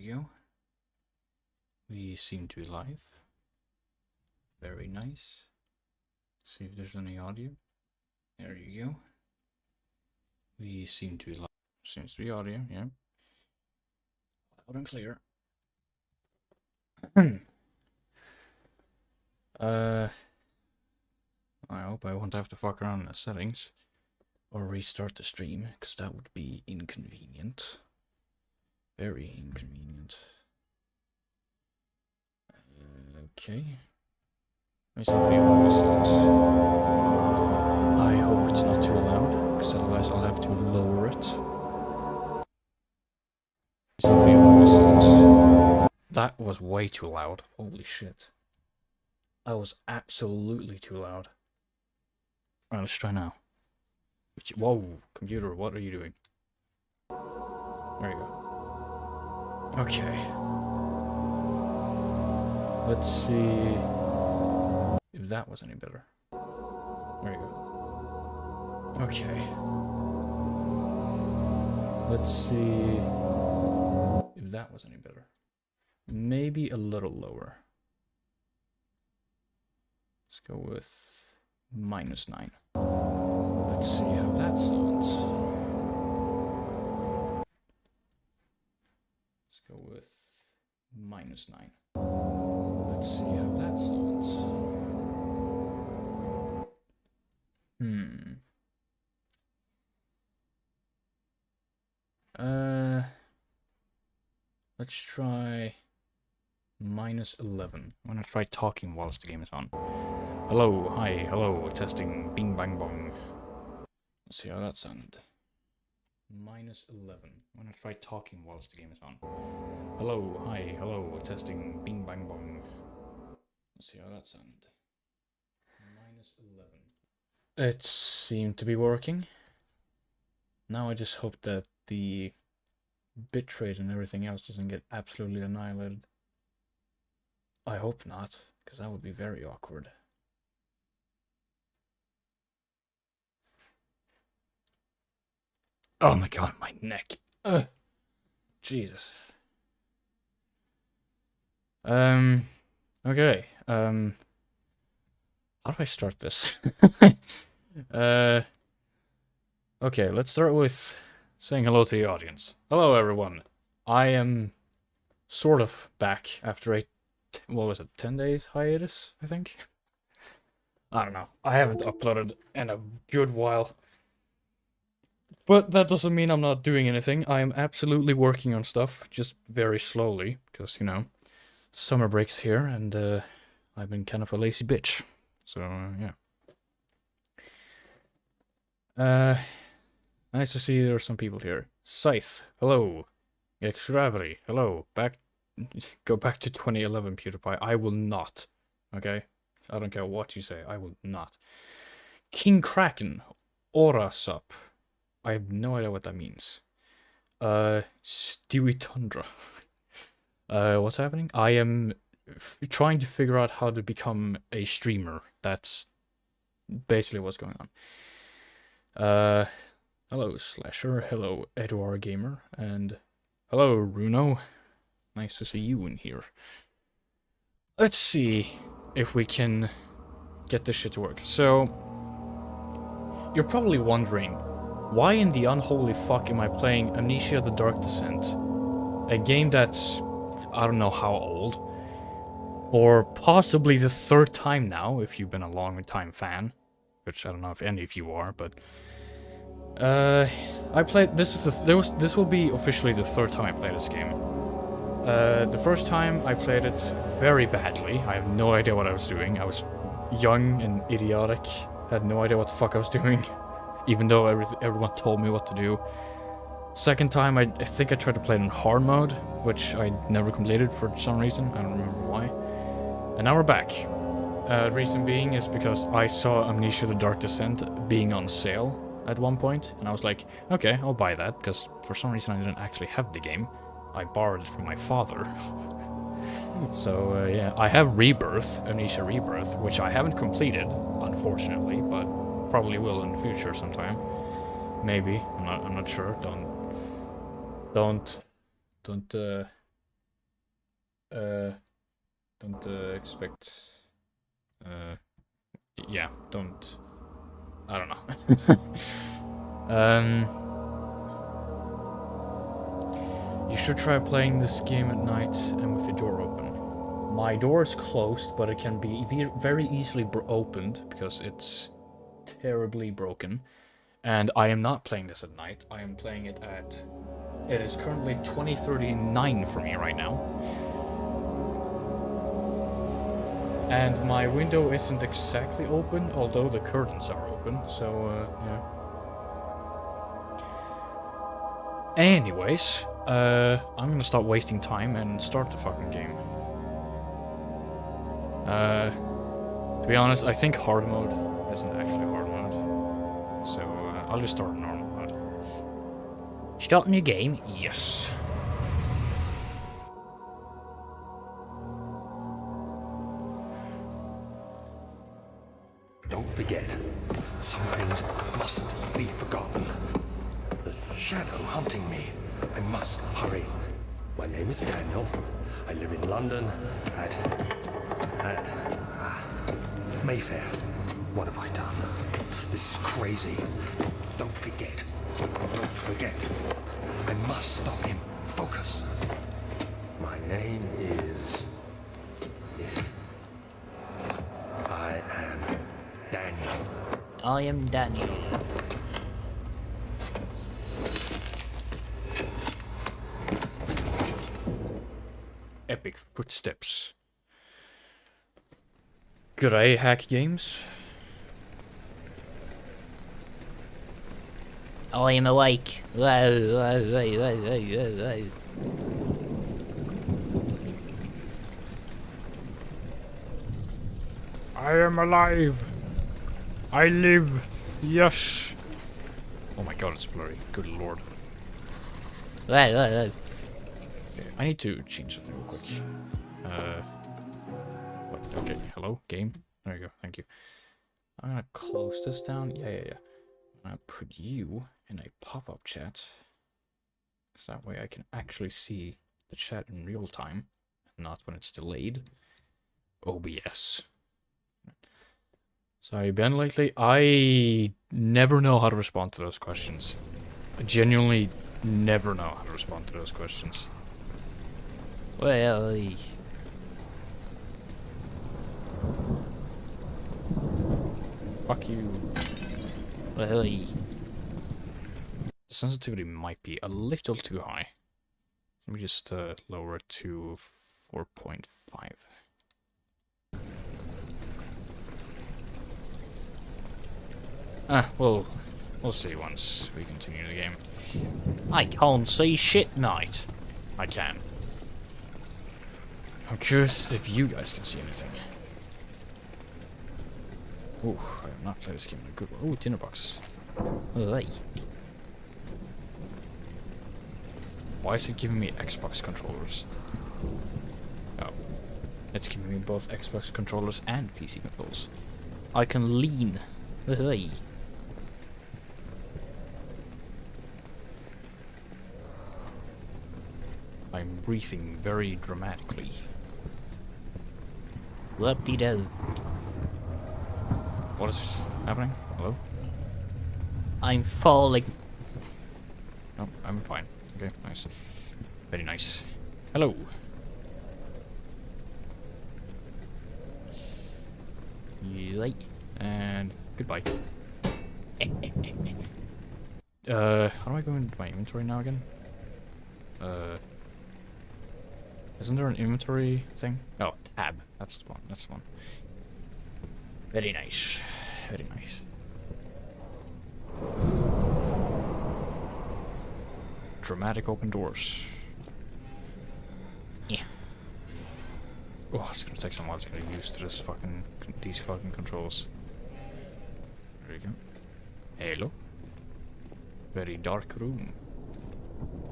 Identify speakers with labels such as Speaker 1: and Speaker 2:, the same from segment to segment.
Speaker 1: you go. We seem to be live. Very nice. See if there's any audio. There you go. We seem to be live. Seems to be audio, yeah. Loud and clear. I hope I won't have to fuck around in the settings or restart the stream, because that would be inconvenient. Very inconvenient. Okay. I hope it's not too loud, because otherwise I'll have to lower it. That was way too loud. Holy shit. That was absolutely too loud. Alright, let's try now. Whoa, computer, what are you doing? There you go. Okay. Let's see if that was any better. There you go. Okay. Let's see if that was any better. Maybe a little lower. Let's go with -9. Let's see how that sounds. Let's go with -9. Let's see how that sounds. Let's try -11. I'm gonna try talking whilst the game is on. Hello, hi, hello, testing, bing bang bong. Let's see how that sounded. -11. I'm gonna try talking whilst the game is on. Hello, hi, hello, testing, bing bang bong. Let's see how that sounded. -11. It seemed to be working. Now I just hope that the bitrate and everything else doesn't get absolutely annihilated. I hope not, because that would be very awkward. Oh my god, my neck. Jesus. Okay. How do I start this? Okay, let's start with saying hello to the audience. Hello, everyone. I am sort of back after a, what was it, 10 days hiatus, I think? I don't know. I haven't uploaded in a good while. But that doesn't mean I'm not doing anything. I am absolutely working on stuff, just very slowly, because, you know, summer break's here, and I've been kind of a lazy bitch. So, yeah. Nice to see there are some people here. Scythe, hello. X-Gravity, hello. Go back to 2011, PewDiePie. I will not. Okay? I don't care what you say. I will not. King Kraken, Aura Sup. I have no idea what that means. Stewie Tundra. What's happening? I am trying to figure out how to become a streamer. That's basically what's going on. Hello Slasher, hello Edward Gamer, and hello Runo. Nice to see you in here. Let's see if we can get this shit to work. So, you're probably wondering, why in the unholy fuck am I playing Amnesia: The Dark Descent? A game that's, I don't know how old, or possibly the 3rd time now, if you've been a long time fan, which I don't know if any of you are, but I played, this will be officially the 3rd time I played this game. The first time I played it very badly. I have no idea what I was doing. I was young and idiotic, had no idea what the fuck I was doing. Even though everyone told me what to do. Second time, I think I tried to play it in hard mode, which I never completed for some reason. I don't remember why. And now we're back. Reason being is because I saw Amnesia: The Dark Descent being on sale at one point, and I was like, okay, I'll buy that, because for some reason I didn't actually have the game. I borrowed it from my father. So, yeah, I have Amnesia Rebirth, which I haven't completed, unfortunately, but probably will in the future sometime. Maybe. I'm not sure. Don't don't expect. Yeah, don't. I don't know. You should try playing this game at night and with the door open. My door is closed, but it can be very easily opened because it's terribly broken. And I am not playing this at night. I am playing it at... It is currently 20:39 for me right now. And my window isn't exactly open, although the curtains are open, so, yeah. Anyways, I'm gonna stop wasting time and start the fucking game. To be honest, I think hard mode isn't actually hard mode. So, I'll just start normal mode. Start a new game? Yes.
Speaker 2: Don't forget, some things mustn't be forgotten. The shadow hunting me. I must hurry. My name is Daniel. I live in London at Mayfair. What have I done? This is crazy. Don't forget. Don't forget. I must stop him. Focus. My name is... I am Daniel.
Speaker 3: I am Daniel.
Speaker 1: Epic footsteps. G'day, Hack Games.
Speaker 3: I am awake.
Speaker 1: I am alive. I live. Yes. Oh my god, it's blurry. Good lord. Okay, I need to change something real quick. What? Okay, hello, game. There you go, thank you. I'm gonna close this down. Yeah. I'm gonna put you in a pop-up chat. So that way I can actually see the chat in real time, not when it's delayed. OBS. So, how you been lately? I never know how to respond to those questions. I genuinely never know how to respond to those questions.
Speaker 3: Well,
Speaker 1: Fuck you.
Speaker 3: well,
Speaker 1: The sensitivity might be a little too high. Let me just lower it to 4.5. We'll see once we continue the game.
Speaker 3: I can't see shit, mate.
Speaker 1: I can. I'm curious if you guys can see anything. Ooh, I have not played this game in a good while. Ooh, dinner box.
Speaker 3: Oi.
Speaker 1: Why is it giving me Xbox controllers? Oh. It's giving me both Xbox controllers and PC controls.
Speaker 3: I can lean. Oi.
Speaker 1: I'm breathing very dramatically.
Speaker 3: Whoop-de-doo.
Speaker 1: What is happening? Hello?
Speaker 3: I'm falling.
Speaker 1: No, I'm fine. Okay, nice. Very nice. Hello.
Speaker 3: Oi.
Speaker 1: And goodbye. How do I go into my inventory now again? Isn't there an inventory thing? Oh, tab. That's the one. That's the one. Very nice. Very nice. Dramatic open doors.
Speaker 3: Yeah.
Speaker 1: Oh, it's gonna take some while to get used to these fucking controls. There you go. Hello. Very dark room.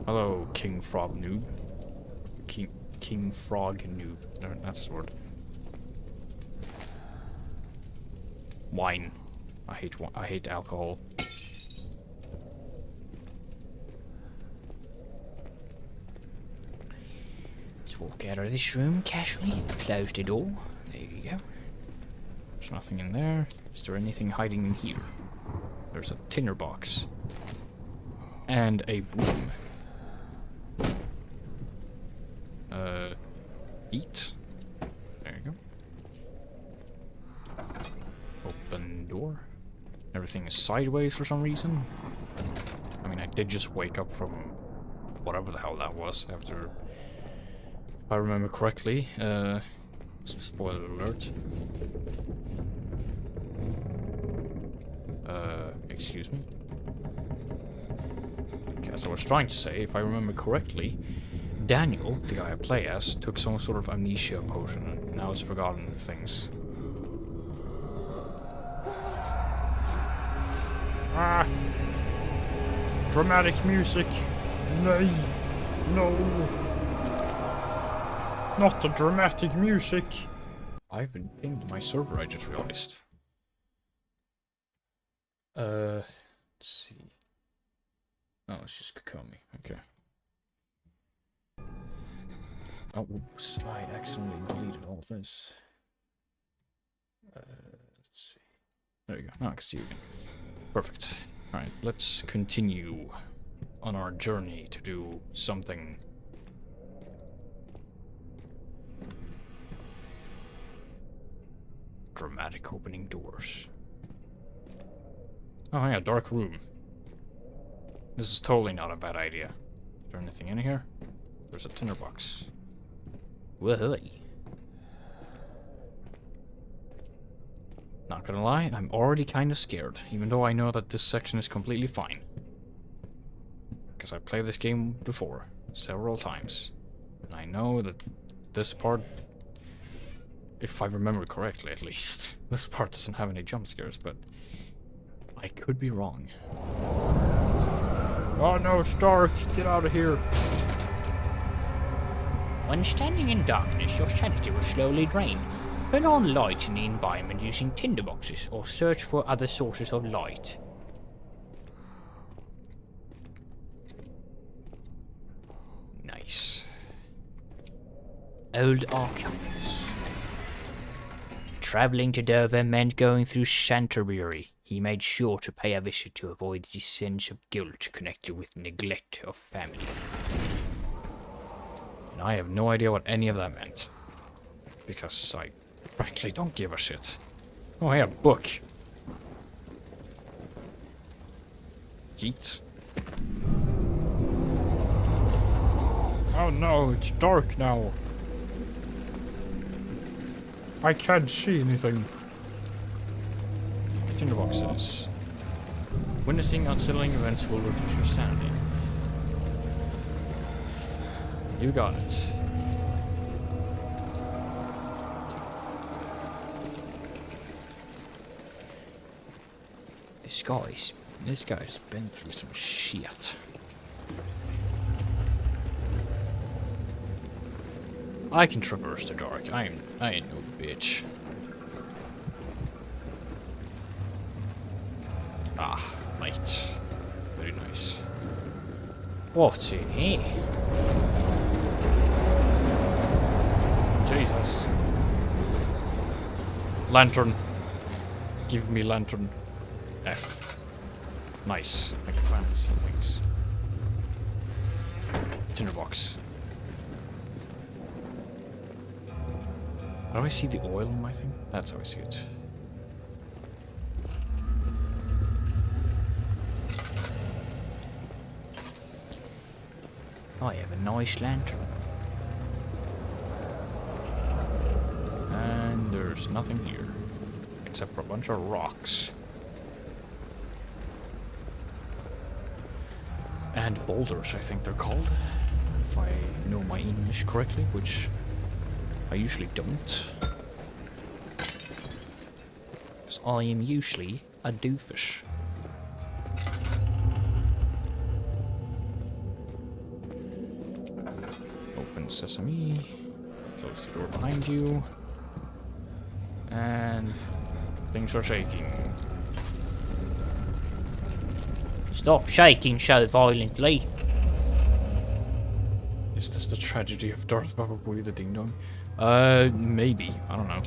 Speaker 1: Hello, King Frog noob. King Frog noob. No, that's his word. Wine. I hate alcohol.
Speaker 3: Just walk out of this room casually, close the door. There you go.
Speaker 1: There's nothing in there. Is there anything hiding in here? There's a tinderbox. And a broom. Eat. There you go. Open door. Everything is sideways for some reason. I mean, I did just wake up from whatever the hell that was after, if I remember correctly. Spoiler alert. Excuse me. Okay, as I was trying to say, if I remember correctly, Daniel, the guy I play as, took some sort of amnesia potion and now has forgotten things. Ah! Dramatic music! Nay! No! Not the dramatic music! I've been pinged my server, I just realized. Let's see. Oh, it's just Kokomi. Okay. Oh, whoops. I accidentally deleted all this. Let's see. There you go. Now I can see you again. Perfect. Alright, let's continue on our journey to do something. Dramatic opening doors. Oh yeah, dark room. This is totally not a bad idea. Is there anything in here? There's a tinderbox.
Speaker 3: Woohoo.
Speaker 1: Not gonna lie, I'm already kind of scared, even though I know that this section is completely fine. Because I played this game before, several times. And I know that this part, if I remember correctly at least, this part doesn't have any jump scares, but I could be wrong. Oh no, it's dark, get out of here.
Speaker 3: When standing in darkness, your sanity will slowly drain. Turn on light in the environment using tinderboxes or search for other sources of light.
Speaker 1: Nice.
Speaker 3: Old archives. Travelling to Dover meant going through Canterbury. He made sure to pay a visit to avoid the sense of guilt connected with neglect of family.
Speaker 1: And I have no idea what any of that meant. Because I frankly don't give a shit. Oh yeah, book. Yeet. Oh no, it's dark now. I can't see anything. Tinderboxes. Witnessing unsettling events will reduce your sanity. You got it. This guy's been through some shit. I can traverse the dark. I ain't no bitch. Ah, light. Very nice. What's in here? Jesus. Lantern. Give me lantern. F. Nice. I can find some things. Tinderbox. How do I see the oil in my thing? That's how I see it.
Speaker 3: I have a nice lantern.
Speaker 1: And there's nothing here. Except for a bunch of rocks. And boulders, I think they're called. If I know my English correctly, which I usually don't. Because I am usually a doofus. Open sesame. Close the door behind you. And things are shaking.
Speaker 3: Stop shaking so violently.
Speaker 1: Is this the tragedy of Darth Baba the Ding Dong? Maybe. I don't know.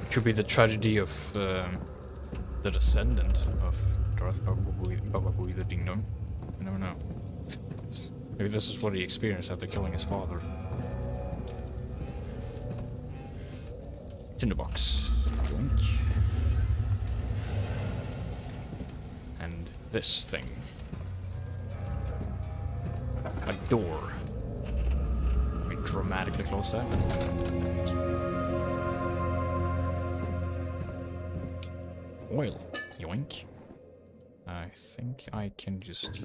Speaker 1: It could be the tragedy of the descendant of Darth Baba the Ding Dong. You never know. Maybe this is what he experienced after killing his father. Tinderbox. Blink. And this thing. A door. We dramatically close that. Oil. Yoink. I think I can just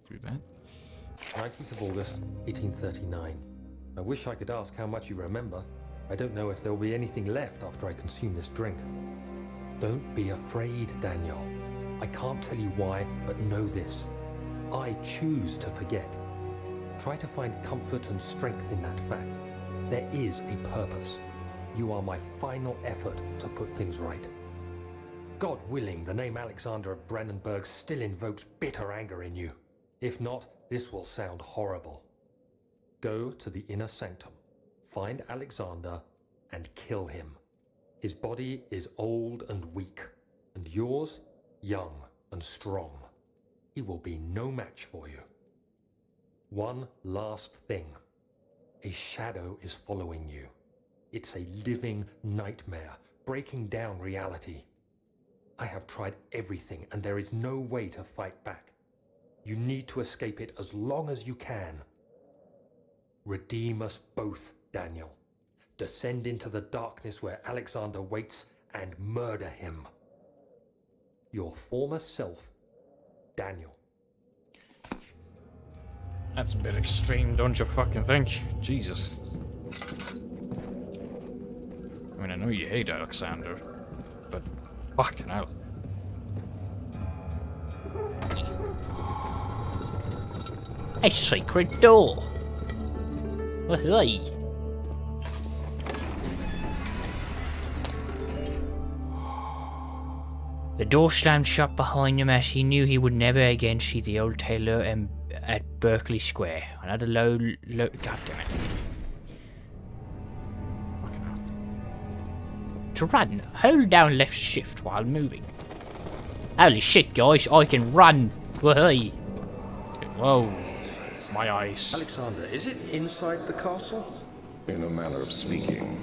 Speaker 1: do that.
Speaker 2: 19th of August, 1839. I wish I could ask how much you remember. I don't know if there will be anything left after I consume this drink. Don't be afraid, Daniel. I can't tell you why, but know this. I choose to forget. Try to find comfort and strength in that fact. There is a purpose. You are my final effort to put things right. God willing, the name Alexander of Brandenburg still invokes bitter anger in you. If not, this will sound horrible. Go to the inner sanctum, find Alexander, and kill him. His body is old and weak, and yours, young and strong. He will be no match for you. One last thing. A shadow is following you. It's a living nightmare, breaking down reality. I have tried everything, and there is no way to fight back. You need to escape it as long as you can. Redeem us both, Daniel. Descend into the darkness where Alexander waits and murder him. Your former self, Daniel.
Speaker 1: That's a bit extreme, don't you fucking think? Jesus. I mean, I know you hate Alexander, but fucking hell.
Speaker 3: A secret door. Hey. The door slammed shut behind him as he knew he would never again see the old tailor at Berkeley Square. Another low, God damn it.
Speaker 1: Fucking hell.
Speaker 3: To run, hold down left shift while moving. Holy shit, guys, I can run. Hey.
Speaker 1: Okay, whoa. My eyes.
Speaker 2: Alexander, is it inside the castle?
Speaker 4: In a manner of speaking.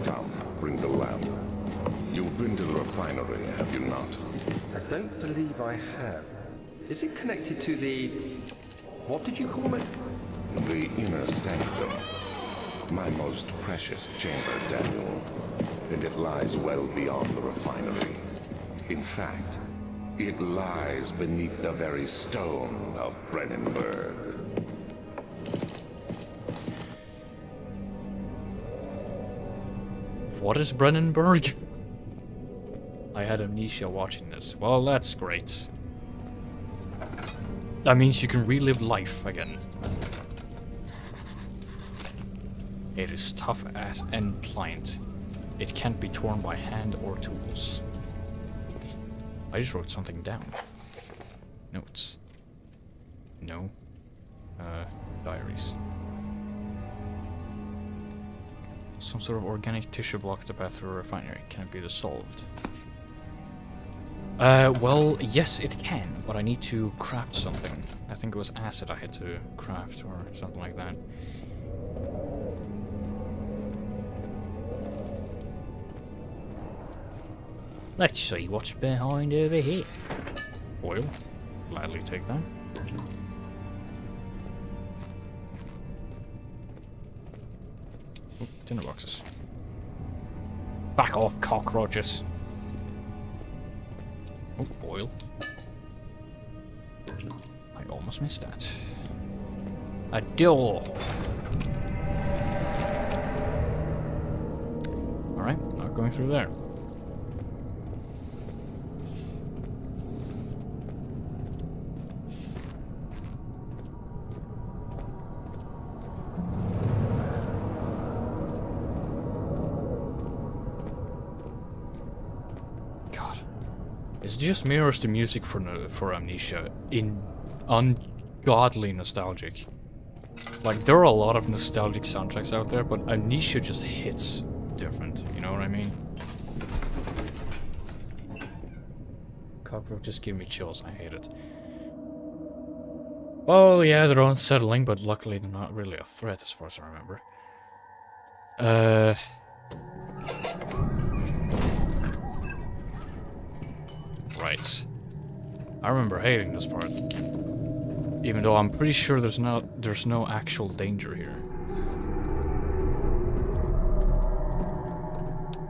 Speaker 4: Come, bring the lamp. You've been to the refinery, have you not?
Speaker 2: I don't believe I have. Is it connected to the... what did you call it?
Speaker 4: The inner sanctum. My most precious chamber, Daniel. And it lies well beyond the refinery. In fact, it lies beneath the very stone of Brandenburg.
Speaker 1: What is Brandenburg? I had amnesia watching this. Well, that's great. That means you can relive life again. It is tough as and pliant. It can't be torn by hand or tools. I just wrote something down. Notes. No. Diaries. Some sort of organic tissue blocks the path through a refinery. Can it be dissolved? Well, yes it can, but I need to craft something. I think it was acid I had to craft or something like that.
Speaker 3: Let's see what's behind over here.
Speaker 1: Oil. Gladly take that. Oh, dinner boxes. Back off, cockroaches. Oh, oil. I almost missed that.
Speaker 3: A door.
Speaker 1: Alright, not going through there. It just mirrors the music for Amnesia in ungodly nostalgic. Like, there are a lot of nostalgic soundtracks out there, but Amnesia just hits different, you know what I mean? Cockroach just give me chills, I hate it. Oh yeah, they're unsettling, but luckily they're not really a threat as far as I remember. Right. I remember hating this part. Even though I'm pretty sure there's no actual danger here.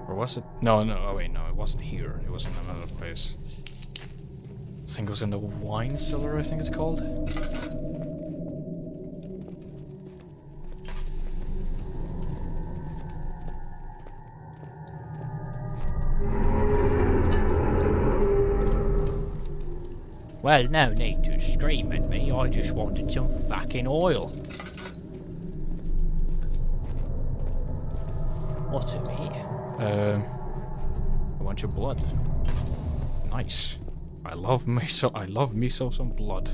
Speaker 1: Or was it? No, oh wait, no, it wasn't here. It was in another place. I think it was in the wine cellar, I think it's called.
Speaker 3: Well, no need to scream at me, I just wanted some fucking oil. What's it, mate?
Speaker 1: I want your blood. Nice. I love me so some blood.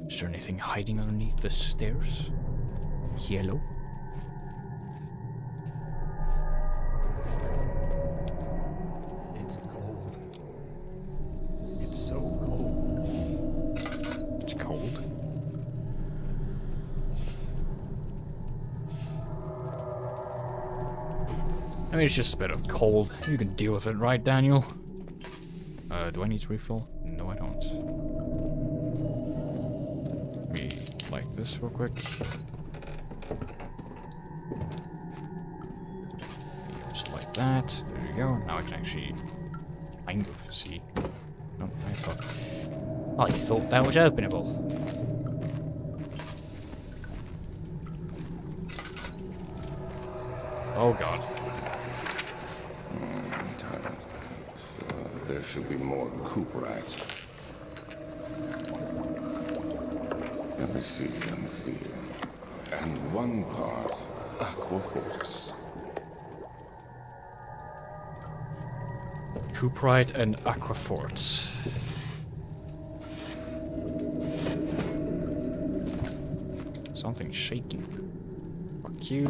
Speaker 1: Is there anything hiding underneath the stairs? Yellow?
Speaker 2: It's cold. It's so cold.
Speaker 1: It's cold. I mean, it's just a bit of cold. You can deal with it, right, Daniel? Do I need to refill? No, I don't. Let me light this real quick. Just like that. There you go. Now I can actually kind of see. No, I thought
Speaker 3: that was openable.
Speaker 1: Oh god.
Speaker 4: There should be more cuprites. Let me see. And one part aquaforce.
Speaker 1: Cuprite and aquaforts. Something's shaking. Fuck you.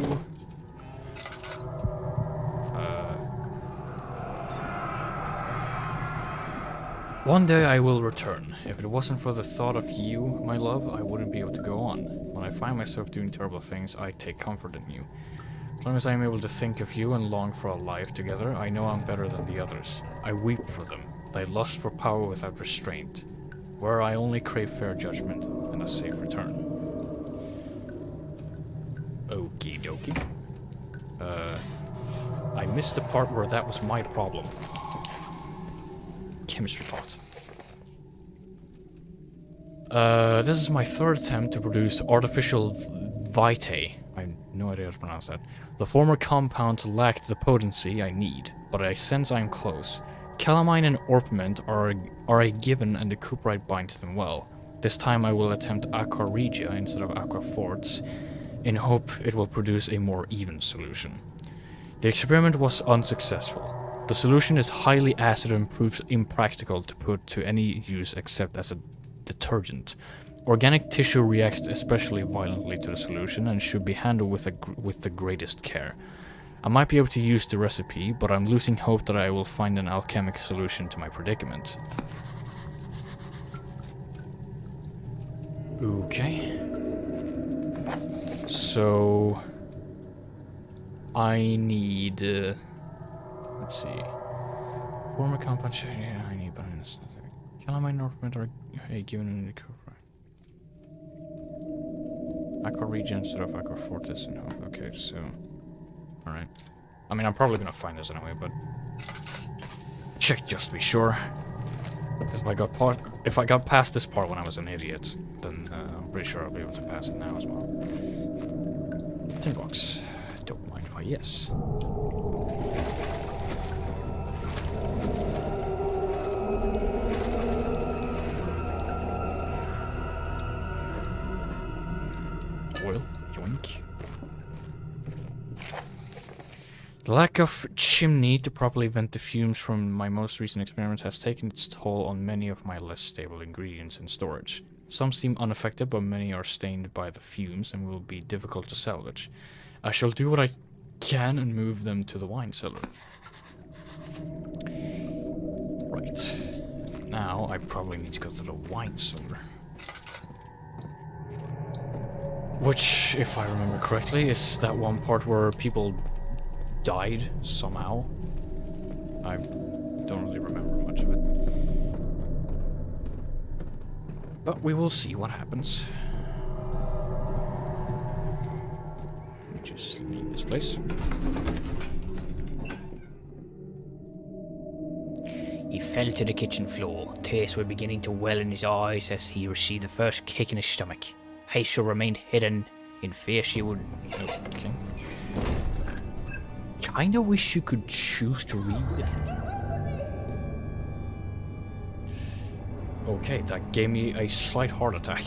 Speaker 1: One day I will return. If it wasn't for the thought of you, my love, I wouldn't be able to go on. When I find myself doing terrible things, I take comfort in you. As long as I am able to think of you and long for a life together, I know I'm better than the others. I weep for them. They lust for power without restraint, where I only crave fair judgment and a safe return. Okie dokie. I missed the part where that was my problem. Chemistry pot. This is my third attempt to produce artificial vitae. I have no idea how to pronounce that. The former compounds lacked the potency I need, but I sense I am close. Calamine and orpiment are a given and the cuprite binds them well. This time I will attempt aqua regia instead of aqua fortis, in hope it will produce a more even solution. The experiment was unsuccessful. The solution is highly acid and proves impractical to put to any use except as a detergent. Organic tissue reacts especially violently to the solution and should be handled with the greatest care. I might be able to use the recipe, but I'm losing hope that I will find an alchemic solution to my predicament. Okay. So I need let's see. Form a compound shade. Yeah, I need bananas. Calamine orpiment are given in the cuprite. Aqua regia instead of aqua fortis and hope. Okay, so alright. I mean, I'm probably gonna find this anyway, but check just to be sure. Because if I got past this part when I was an idiot, then I'm pretty sure I'll be able to pass it now as well. Tin box. Don't mind if I yes. Oil. Yoink. The lack of chimney to properly vent the fumes from my most recent experiments has taken its toll on many of my less stable ingredients in storage. Some seem unaffected, but many are stained by the fumes and will be difficult to salvage. I shall do what I can and move them to the wine cellar. Right. Now, I probably need to go to the wine cellar. Which, if I remember correctly, is that one part where people died somehow. I don't really remember much of it. But we will see what happens. Let me just leave this place.
Speaker 3: He fell to the kitchen floor. Tears were beginning to well in his eyes as he received the first kick in his stomach. Hazel remained hidden in fear she would...
Speaker 1: Okay.
Speaker 3: Kinda wish you could choose to read them.
Speaker 1: Okay, that gave me a slight heart attack.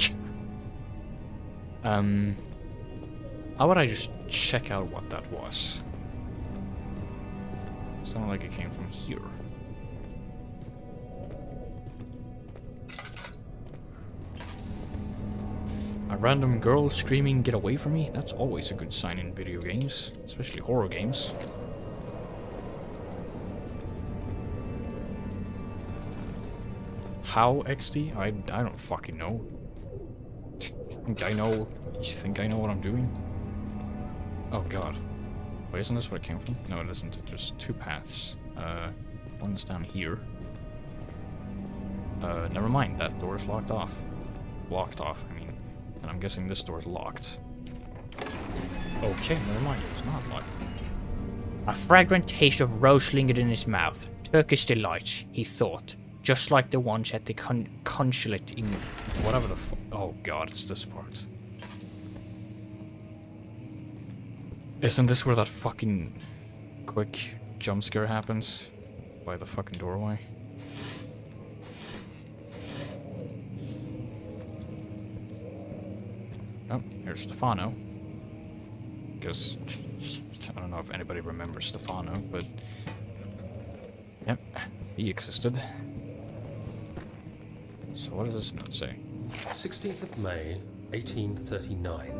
Speaker 1: How about I just check out what that was? Sounded like it came from here. A random girl screaming, "Get away from me"? That's always a good sign in video games, especially horror games. How, XD? I don't fucking know. You think I know what I'm doing? Oh god. Wait, isn't this where it came from? No, it isn't. There's two paths. One's down here. Never mind. That door is locked off. Blocked off, I mean. And I'm guessing this door is locked. Okay, never mind. It's not locked.
Speaker 3: A fragrant taste of rose lingered in his mouth. Turkish delights, he thought. Just like the ones at the consulate in...
Speaker 1: Whatever the fuck. Oh god, it's this part. Isn't this where that fucking quick jump scare happens? By the fucking doorway? Oh, here's Stefano. Guess... I don't know if anybody remembers Stefano, but... Yep, he existed. So what does this note say?
Speaker 2: 16th of May, 1839.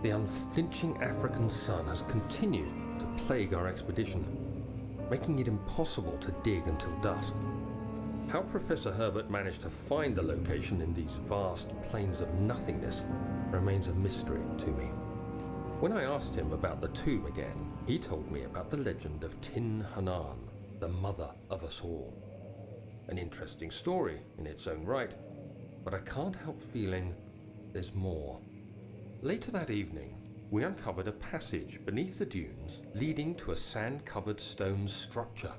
Speaker 2: The unflinching African sun has continued to plague our expedition, making it impossible to dig until dusk. How Professor Herbert managed to find the location in these vast plains of nothingness remains a mystery to me. When I asked him about the tomb again, he told me about the legend of Tin Hanan, the mother of us all. An interesting story in its own right, but I can't help feeling there's more. Later that evening, we uncovered a passage beneath the dunes leading to a sand-covered stone structure.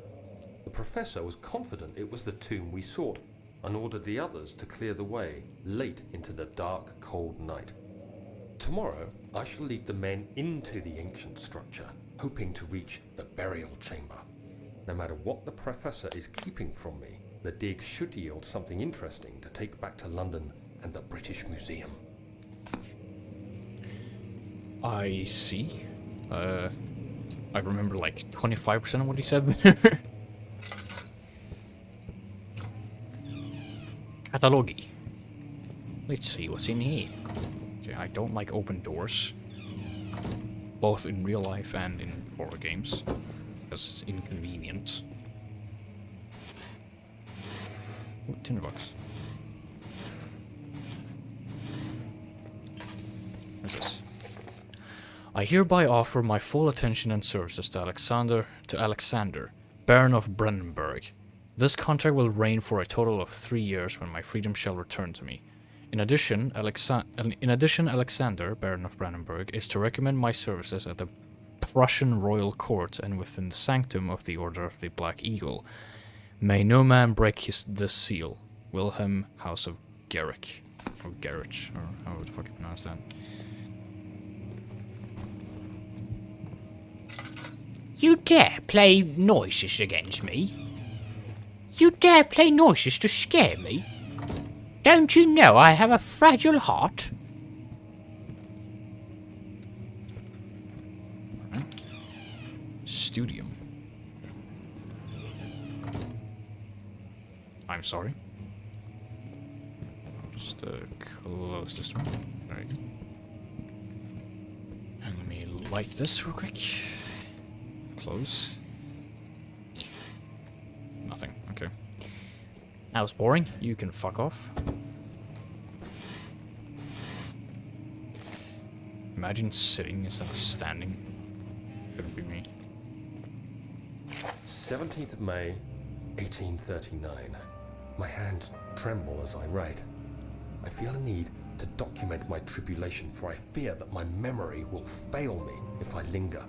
Speaker 2: The professor was confident it was the tomb we sought and ordered the others to clear the way late into the dark, cold night. Tomorrow, I shall lead the men into the ancient structure, hoping to reach the burial chamber. No matter what the professor is keeping from me, the dig should yield something interesting to take back to London and the British Museum.
Speaker 1: I see. I remember like 25% of what he said there. Catalogi. Let's see what's in here. Okay, I don't like open doors. Both in real life and in horror games. Because it's inconvenient. Ooh, tinderbox. What's this? I hereby offer my full attention and services to Alexander, Baron of Brandenburg. This contract will reign for a total of 3 years when my freedom shall return to me. In addition, Alexander, Baron of Brandenburg, is to recommend my services at the Prussian royal court and within the sanctum of the Order of the Black Eagle. May no man break this seal. Wilhelm, House of Garrick. Or Garrich, or how would fucking pronounce that?
Speaker 3: You dare play noises against me? You dare play noises to scare me? Don't you know I have a fragile heart?
Speaker 1: Right. Studium. I'm sorry. Just close this one. There you go. And let me light this real quick. Close. Nothing. Okay. That was boring. You can fuck off. Imagine sitting instead of standing. Couldn't be me.
Speaker 2: 17th of May, 1839. My hands tremble as I write. I feel a need to document my tribulation, for I fear that my memory will fail me if I linger.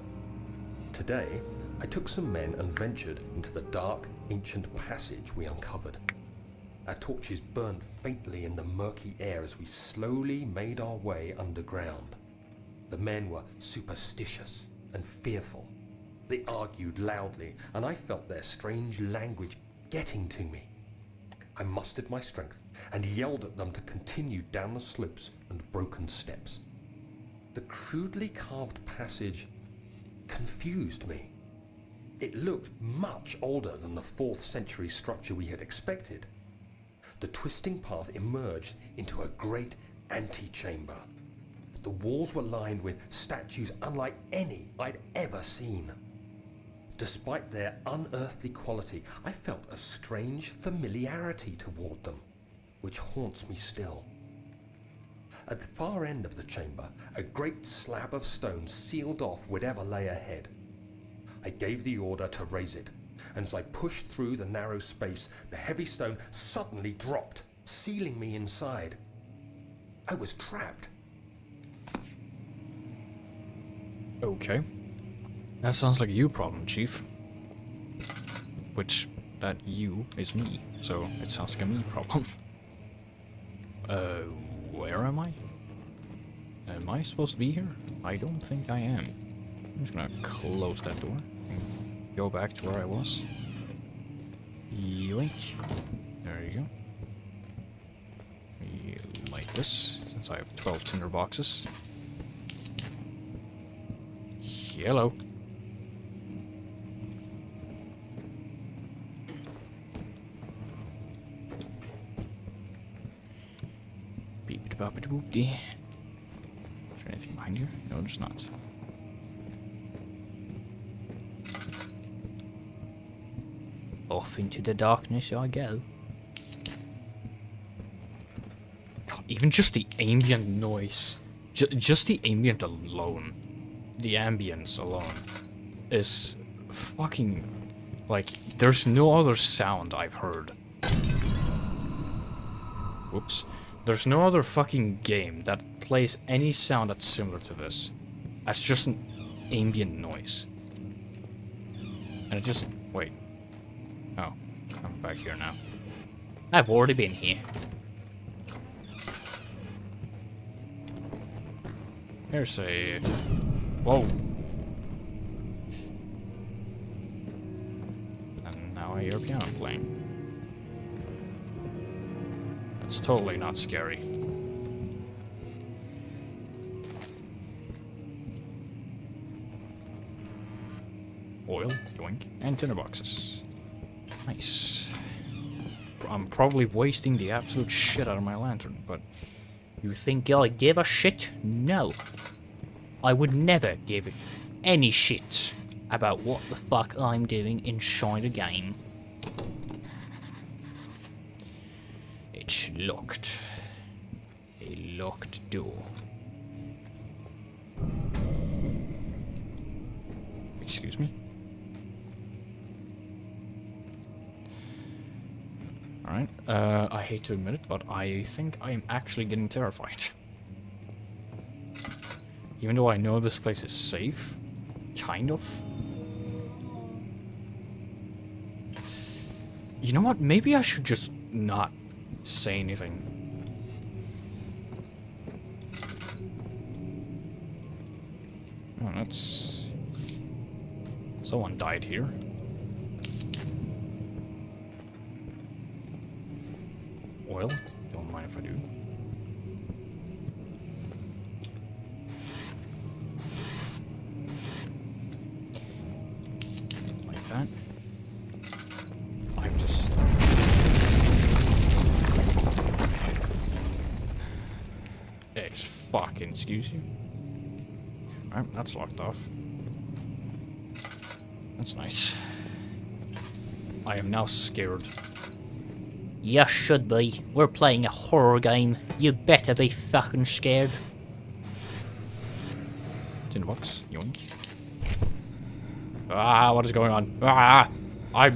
Speaker 2: Today, I took some men and ventured into the dark, ancient passage we uncovered. Our torches burned faintly in the murky air as we slowly made our way underground. The men were superstitious and fearful. They argued loudly, and I felt their strange language getting to me. I mustered my strength and yelled at them to continue down the slopes and broken steps. The crudely carved passage confused me. It looked much older than the 4th century structure we had expected. The twisting path emerged into a great antechamber. The walls were lined with statues unlike any I'd ever seen. Despite their unearthly quality, I felt a strange familiarity toward them, which haunts me still. At the far end of the chamber, a great slab of stone sealed off whatever lay ahead. I gave the order to raise it, and as I pushed through the narrow space, the heavy stone suddenly dropped, sealing me inside. I was trapped.
Speaker 1: Okay. That sounds like a you problem, Chief. Which, that you is me, so it sounds like a me problem. Where am I? Am I supposed to be here? I don't think I am. I'm just gonna close that door and go back to where I was. Yoink. There you go. Light this, since I have 12 tinder boxes. Hello. Beep-a-bop-a-boop-dee. Is there anything behind here? No, there's not.
Speaker 3: Off into the darkness I go.
Speaker 1: God, even just the ambient noise, just the ambient alone, the ambience alone, is fucking, like, there's no other sound I've heard. Whoops. There's no other fucking game that plays any sound that's similar to this. That's just an ambient noise. And it just, wait. Oh, I'm back here now.
Speaker 3: I've already been here.
Speaker 1: Here's a... Whoa. And now I hear a piano playing. It's totally not scary. Oil, yoink, and tinder boxes. Nice. I'm probably wasting the absolute shit out of my lantern, but...
Speaker 3: You think I give a shit? No. I would never give any shit about what the fuck I'm doing inside a game. It's locked. A locked door.
Speaker 1: Excuse me? Alright, I hate to admit it, but I think I am actually getting terrified. Even though I know this place is safe, kind of. You know what, maybe I should just not say anything. Oh, that's... Someone died here. Oil? Don't mind if I do. Like that. I'm just... fucking excuse you. Alright, that's locked off. That's nice. I am now scared.
Speaker 3: You should be. We're playing a horror game. You better be fucking scared.
Speaker 1: It's in the box. Yoink. Ah, what is going on? Ah, I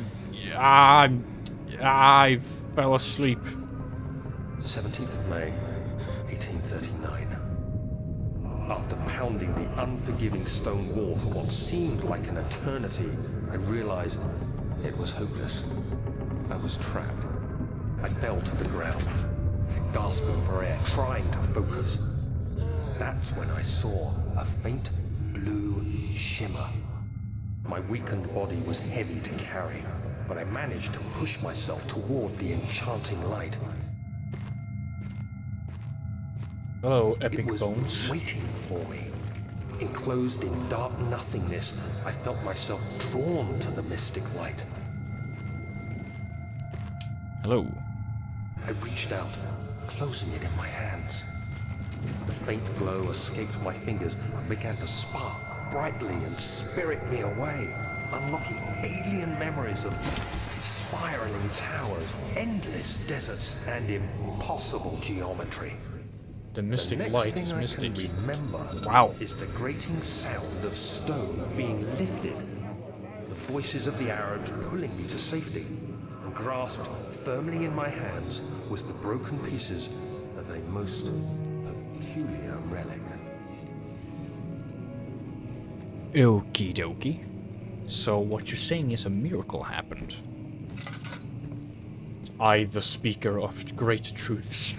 Speaker 1: fell asleep.
Speaker 2: 17th of May, 1839. After pounding the unforgiving stone wall for what seemed like an eternity, I realized it was hopeless. I was trapped. I fell to the ground, gasping for air, trying to focus. That's when I saw a faint blue shimmer. My weakened body was heavy to carry, but I managed to push myself toward the enchanting light.
Speaker 1: Hello, epic
Speaker 2: It was
Speaker 1: bones.
Speaker 2: waiting for me. Enclosed in dark nothingness, I felt myself drawn to the mystic light.
Speaker 1: Hello.
Speaker 2: I reached out, closing it in my hands. The faint glow escaped my fingers and began to spark brightly and spirit me away, unlocking alien memories of spiraling towers, endless deserts, and impossible geometry.
Speaker 1: The mystic
Speaker 2: The next
Speaker 1: light
Speaker 2: thing
Speaker 1: is
Speaker 2: I
Speaker 1: mystic.
Speaker 2: can remember
Speaker 1: Wow.
Speaker 2: is the grating sound of stone being lifted, the voices of the Arabs pulling me to safety, and grasped firmly in my hands was the broken pieces of a most peculiar relic.
Speaker 1: Okie dokie. So what you're saying is a miracle happened. I, the speaker of great truths.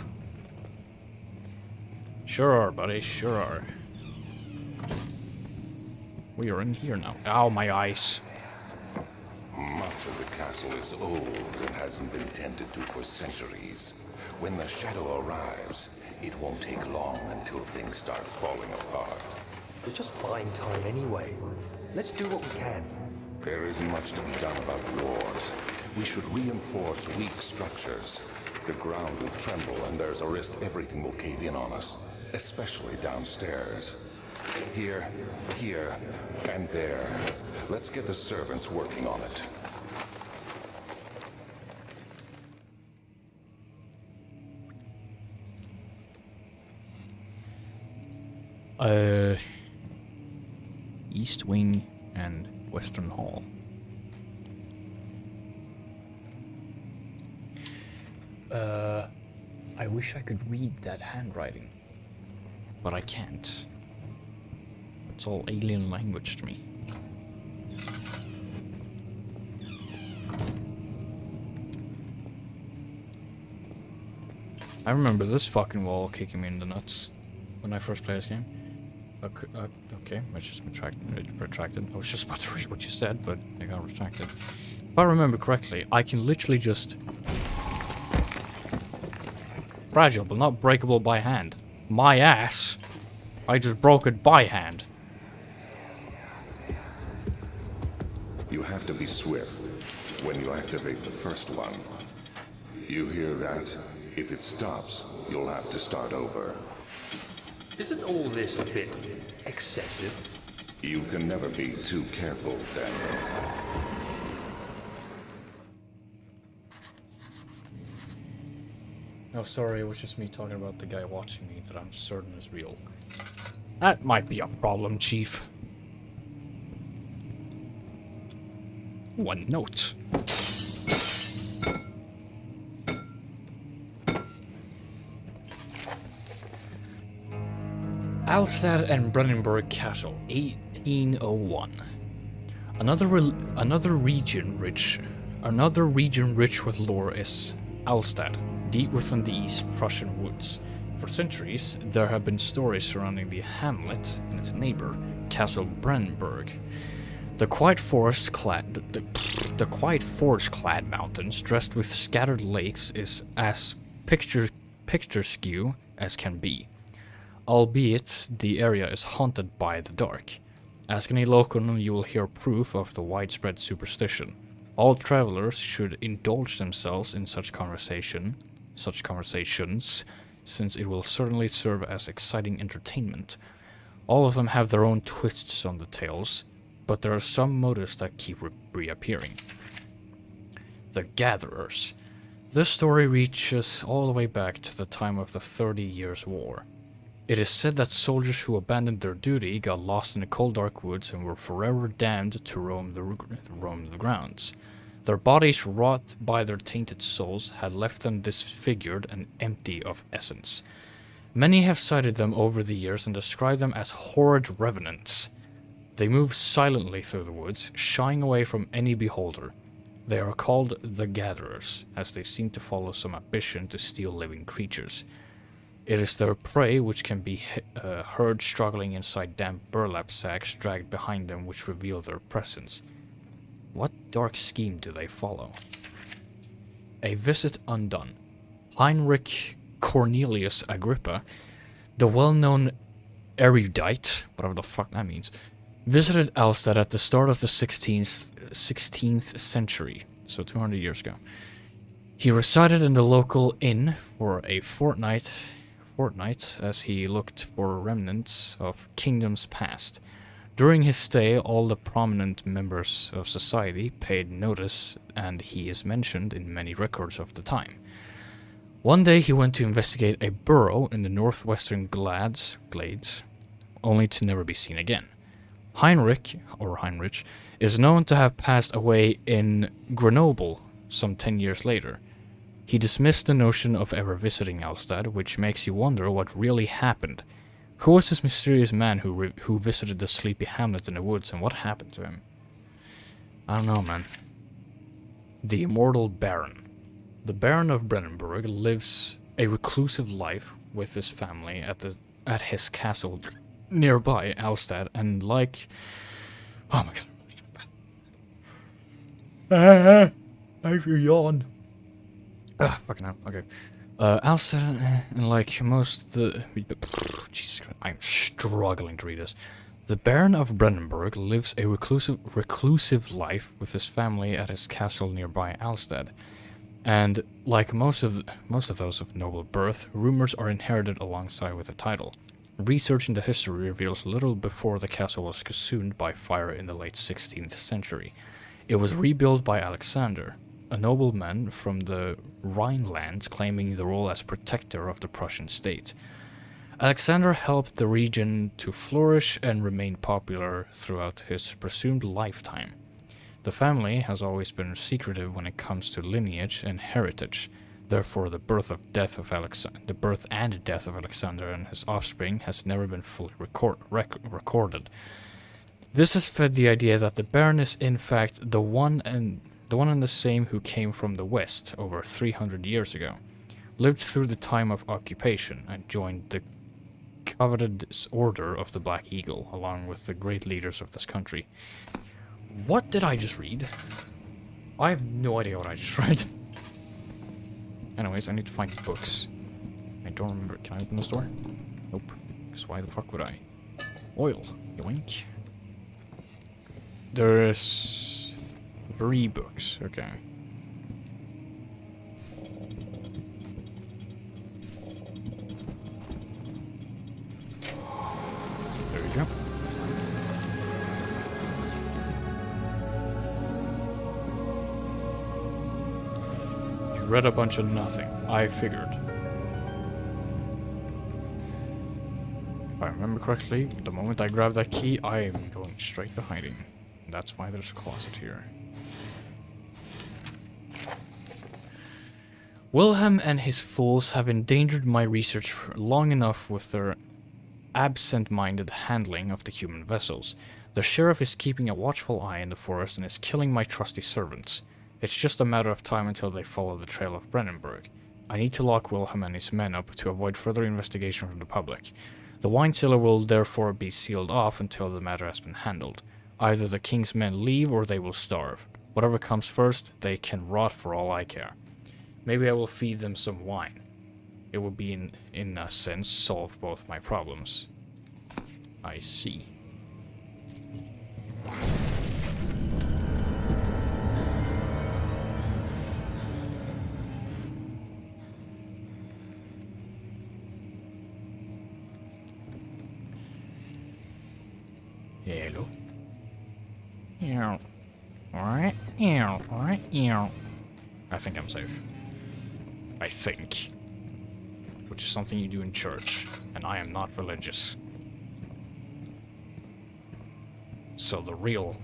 Speaker 1: Sure are, buddy, sure are. We are in here now. Ow, my eyes.
Speaker 4: Much of the castle is old and hasn't been tended to for centuries. When the shadow arrives, it won't take long until things start falling apart.
Speaker 2: We're just buying time anyway. Let's do what we can.
Speaker 4: There isn't much to be done about wars. We should reinforce weak structures. The ground will tremble and there's a risk everything will cave in on us, especially downstairs. Here, and there. Let's get the servants working on it.
Speaker 1: East Wing and Western Hall. I wish I could read that handwriting, but I can't. It's all alien language to me. I remember this fucking wall kicking me in the nuts when I first played this game. Okay, I just retracted. I was just about to read what you said, but I got retracted. If I remember correctly, I can literally just... Fragile, but not breakable by hand. My ass! I just broke it by hand.
Speaker 4: You have to be swift when you activate the first one. You hear that? If it stops, you'll have to start over.
Speaker 2: Isn't all this a bit excessive?
Speaker 4: You can never be too careful, Daniel.
Speaker 1: No, sorry, it was just me talking about the guy watching me that I'm certain is real. That might be a problem, Chief. One note. Alstad and Brennenburg Castle, 1801. Another region rich with lore is Alstad, deep within the East Prussian woods. For centuries, there have been stories surrounding the hamlet and its neighbor, Castle Brennenburg. The quiet forest-clad mountains, dressed with scattered lakes, is as picturesque as can be. Albeit, the area is haunted by the dark. Ask any local and you will hear proof of the widespread superstition. All travelers should indulge themselves in such conversations since it will certainly serve as exciting entertainment. All of them have their own twists on the tales, but there are some motives that keep reappearing. The Gatherers. This story reaches all the way back to the time of the 30 Years' War. It is said that soldiers who abandoned their duty got lost in the cold dark woods and were forever damned to roam the grounds. Their bodies, wrought by their tainted souls, had left them disfigured and empty of essence. Many have cited them over the years and described them as horrid revenants. They move silently through the woods, shying away from any beholder. They are called the Gatherers, as they seem to follow some ambition to steal living creatures. It is their prey which can be heard struggling inside damp burlap sacks dragged behind them which reveal their presence. What dark scheme do they follow? A Visit Undone. Heinrich Cornelius Agrippa, the well-known erudite, whatever the fuck that means, visited Alstad at the start of the 16th century, so 200 years ago. He resided in the local inn for a fortnight as he looked for remnants of kingdoms past. During his stay, all the prominent members of society paid notice, and he is mentioned in many records of the time. One day he went to investigate a burrow in the northwestern glades, only to never be seen again. Heinrich is known to have passed away in Grenoble some 10 years later. He dismissed the notion of ever visiting Alstad, which makes you wonder what really happened. Who was this mysterious man who visited the sleepy hamlet in the woods, and what happened to him? I don't know, man. The Immortal Baron. The Baron of Brennenburg lives a reclusive life with his family at his castle nearby Alstad, and like... Oh my god. I feel yawn. Fucking hell, okay. Alstad, and like most the... Jesus Christ, I'm struggling to read this. The Baron of Brennenburg lives a reclusive life with his family at his castle nearby Alstad. And like most of those of noble birth, rumors are inherited alongside with the title. Research into history reveals little before the castle was consumed by fire in the late 16th century. It was rebuilt by Alexander, a nobleman from the Rhineland claiming the role as protector of the Prussian state. Alexander helped the region to flourish and remain popular throughout his presumed lifetime. The family has always been secretive when it comes to lineage and heritage. Therefore, the birth and death of Alexander and his offspring has never been fully recorded. This has fed the idea that the Baron is in fact the one and the same who came from the west over 300 years ago, lived through the time of occupation, and joined the coveted Order of the Black Eagle, along with the great leaders of this country. What did I just read? I have no idea what I just read. Anyways, I need to find books. I don't remember. Can I open this door? Nope. Because why the fuck would I? Oil. Yoink. There's 3 books. Okay. There we go. You read a bunch of nothing. I figured. If I remember correctly, the moment I grab that key, I am going straight to hiding. That's why there's a closet here. Wilhelm and his fools have endangered my research for long enough with their absent-minded handling of the human vessels. The sheriff is keeping a watchful eye in the forest and is killing my trusty servants. It's just a matter of time until they follow the trail of Brennenburg. I need to lock Wilhelm and his men up to avoid further investigation from the public. The wine cellar will therefore be sealed off until the matter has been handled. Either the king's men leave or they will starve. Whatever comes first, they can rot for all I care. Maybe I will feed them some wine. It will be, in a sense, solve both my problems. I see. Alright. I think I'm safe. I think. Which is something you do in church, and I am not religious. So the real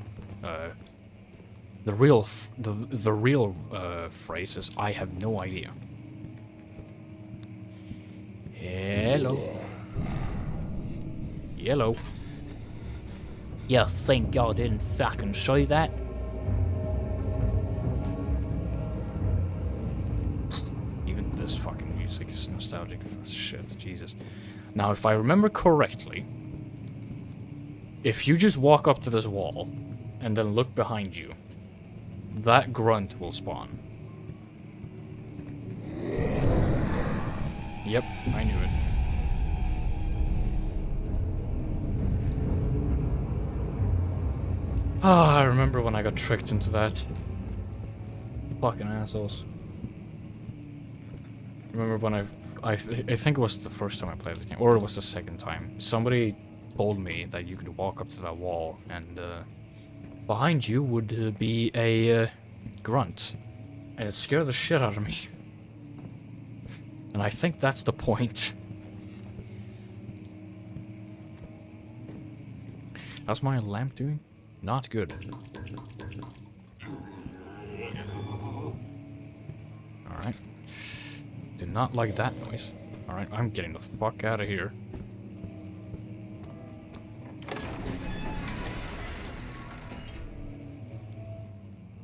Speaker 1: phrase is I have no idea. Hello. Yellow.
Speaker 3: You think I didn't fucking see that?
Speaker 1: Even this fucking music is nostalgic for shit, Jesus. Now, if I remember correctly, if you just walk up to this wall and then look behind you, that grunt will spawn. Yep, I knew it. Ah, I remember when I got tricked into that. Fucking assholes. Remember when I think it was the first time I played this game, or it was the second time. Somebody told me that you could walk up to that wall and behind you would be a grunt. And it scared the shit out of me. And I think that's the point. How's my lamp doing? Not good. Alright. Did not like that noise. Alright, I'm getting the fuck out of here.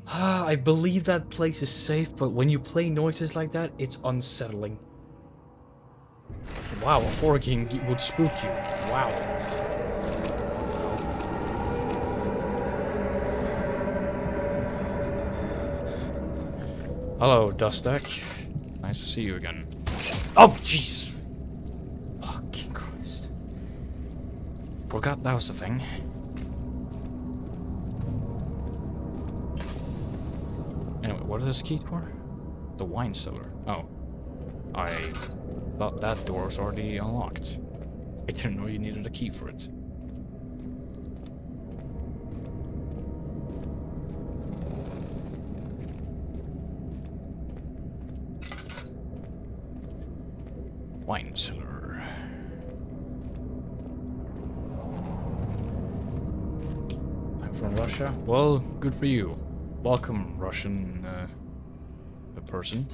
Speaker 1: I believe that place is safe, but when you play noises like that, it's unsettling. Wow, a horror game would spook you. Wow. Hello, Dustak. Nice to see you again. Oh, Jesus! Fucking Christ. Forgot that was a thing. Anyway, what is this key for? The wine cellar. Oh. I thought that door was already unlocked. I didn't know you needed a key for it. Wine cellar. I'm from Russia? Well, good for you. Welcome, Russian, person.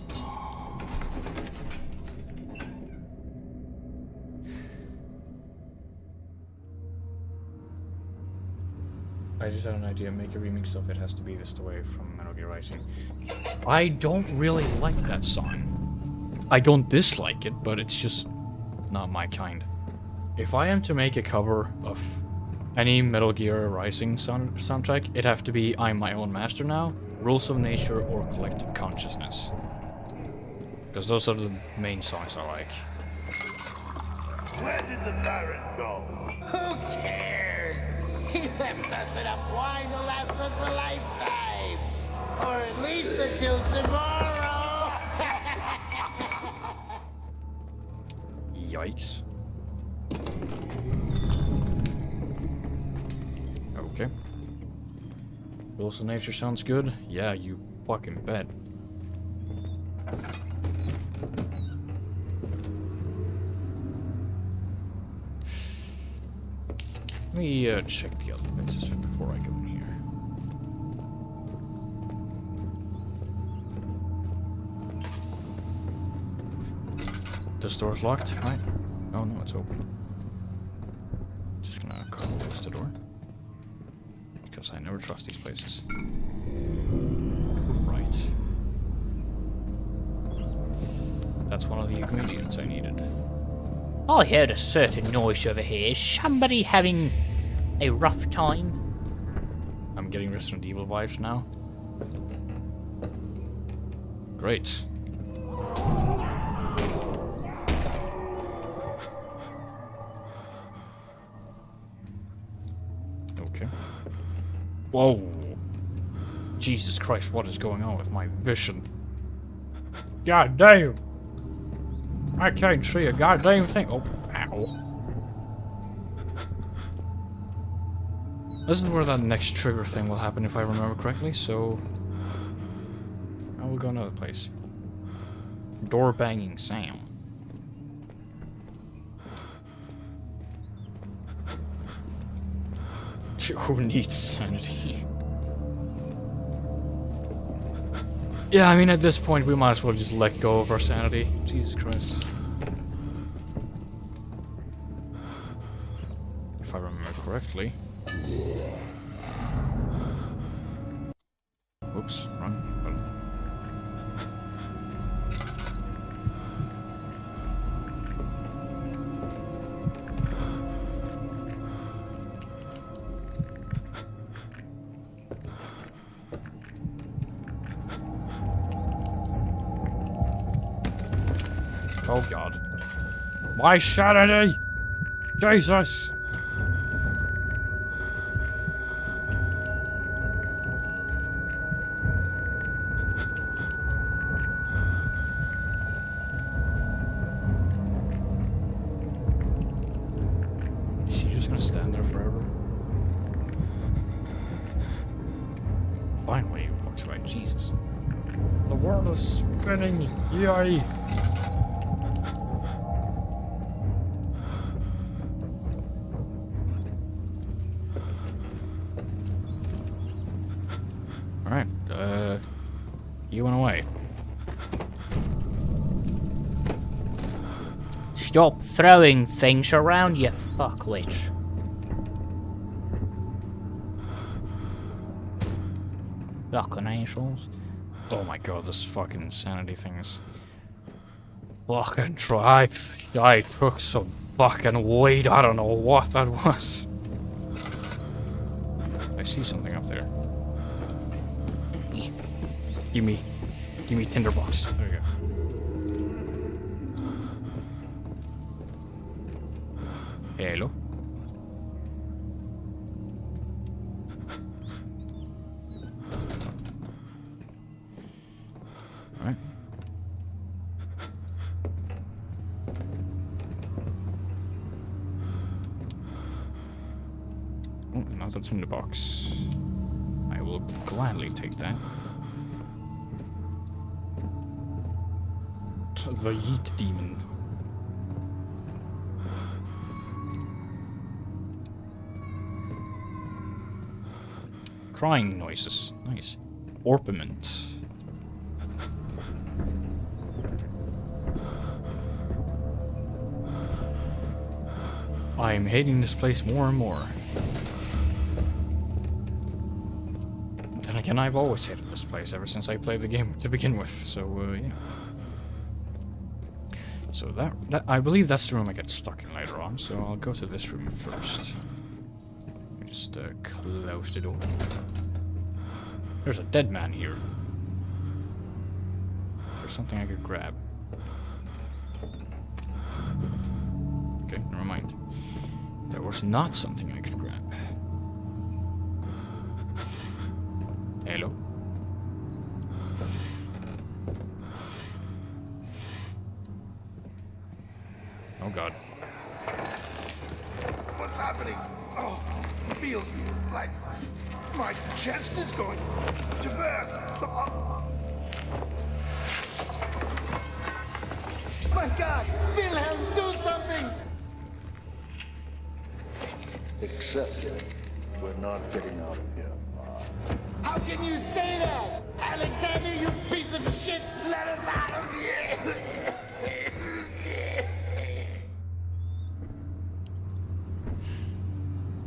Speaker 1: I just had an idea, make a remix of It Has to Be This Way from Metal Gear Rising. I don't really like that song. I don't dislike it, but it's just not my kind. If I am to make a cover of any Metal Gear Rising soundtrack, it'd have to be I'm My Own Master Now, Rules of Nature, or Collective Consciousness. Because those are the main songs I like.
Speaker 5: Where did the Baron go?
Speaker 6: Who cares? He left us enough wine to last us a lifetime. Or at least until tomorrow.
Speaker 1: Yikes. Okay. Rules of Nature sounds good? Yeah, you fucking bet. Let me check the other places before I go in here. This door's locked, right? Oh no, it's open. Just gonna close the door. Because I never trust these places. Right. That's one of the ingredients I needed.
Speaker 3: I heard a certain noise over here. Is somebody having a rough time?
Speaker 1: I'm getting Resident Evil vibes now. Great. Okay. Whoa. Jesus Christ, what is going on with my vision? God damn! I can't see a goddamn thing. Oh, ow. This is where that next trigger thing will happen if I remember correctly, so... I will go another place. Door banging sound. Who needs sanity? Yeah, I mean at this point we might as well just let go of our sanity. Jesus Christ. If I remember correctly. Oops, wrong button. Oh god. My sanity! Jesus! Is she just gonna stand there forever? Finally, it works right. Jesus. The world is spinning! Yay! Alright, you went away.
Speaker 3: Stop throwing things around, you fuckwit. Fucking assholes.
Speaker 1: Oh my god, this fucking insanity things. Fucking try. I took some fucking weed, I don't know what that was. I see something up there. Give me tinderbox. There you go. Hello. Alright. Oh, another tinderbox. I will gladly take that. The Yeet Demon. Crying noises. Nice. Orpiment. I'm hating this place more and more. Then again, I've always hated this place ever since I played the game to begin with, so, yeah. So that I believe that's the room I get stuck in later on, so I'll go to this room first. Just close the door. There's a dead man here. There's something I could grab. Okay, never mind. There was not something I could grab. Hello? Oh god.
Speaker 2: What's happening? Oh, it feels like my chest is going to burst. Oh.
Speaker 6: My God! Wilhelm, do something!
Speaker 5: Accept it. We're not getting out of here.
Speaker 6: How can you say that? Alexander, you piece of shit! Let us out of here!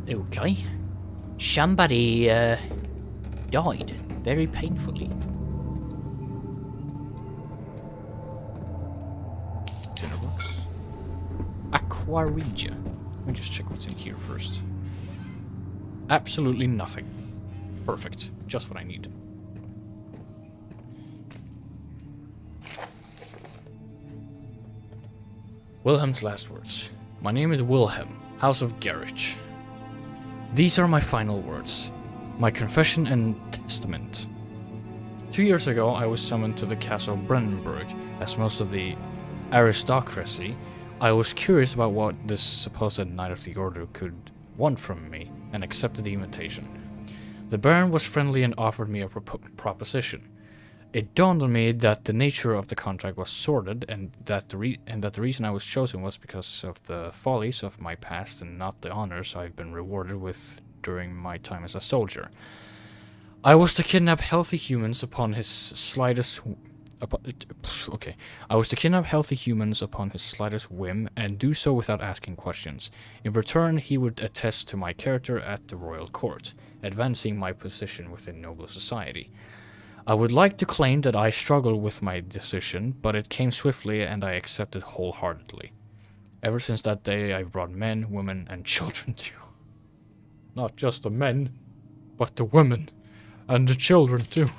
Speaker 3: Okay. Somebody, died very painfully.
Speaker 1: Tinderbox. Aquaregia. Let me just check what's in here first. Absolutely nothing. Perfect. Just what I need. Wilhelm's last words. My name is Wilhelm, House of Garrett. These are my final words. My confession and testament. 2 years ago, I was summoned to the castle of Brandenburg. As most of the aristocracy, I was curious about what this supposed Knight of the Order could want from me. and accepted the invitation. The Baron was friendly and offered me a proposition. It dawned on me that the nature of the contract was sordid, and that the reason I was chosen was because of the follies of my past and not the honors I've been rewarded with during my time as a soldier. I was to kidnap healthy humans upon his slightest whim, and do so without asking questions. In return, he would attest to my character at the royal court, advancing my position within noble society. I would like to claim that I struggled with my decision, but it came swiftly and I accepted wholeheartedly. Ever since that day, I've brought men, women, and children to you. Not just the men, but the women, and the children too.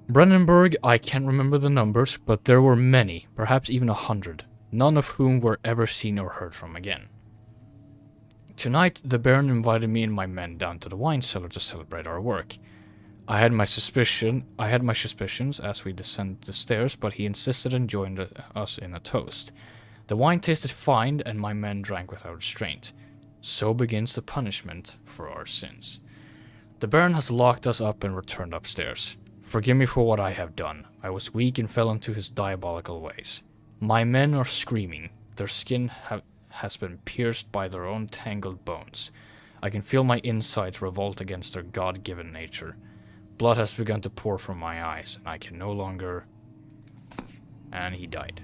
Speaker 1: Brandenburg, I can't remember the numbers, but there were many, perhaps even 100, none of whom were ever seen or heard from again. Tonight, the Baron invited me and my men down to the wine cellar to celebrate our work. I had my suspicions as we descended the stairs, but he insisted and joined us in a toast. The wine tasted fine, and my men drank without restraint. So begins the punishment for our sins. The Baron has locked us up and returned upstairs. Forgive me for what I have done. I was weak and fell into his diabolical ways. My men are screaming. Their skin has been pierced by their own tangled bones. I can feel my insides revolt against their God-given nature. Blood has begun to pour from my eyes, and I can no longer... And he died.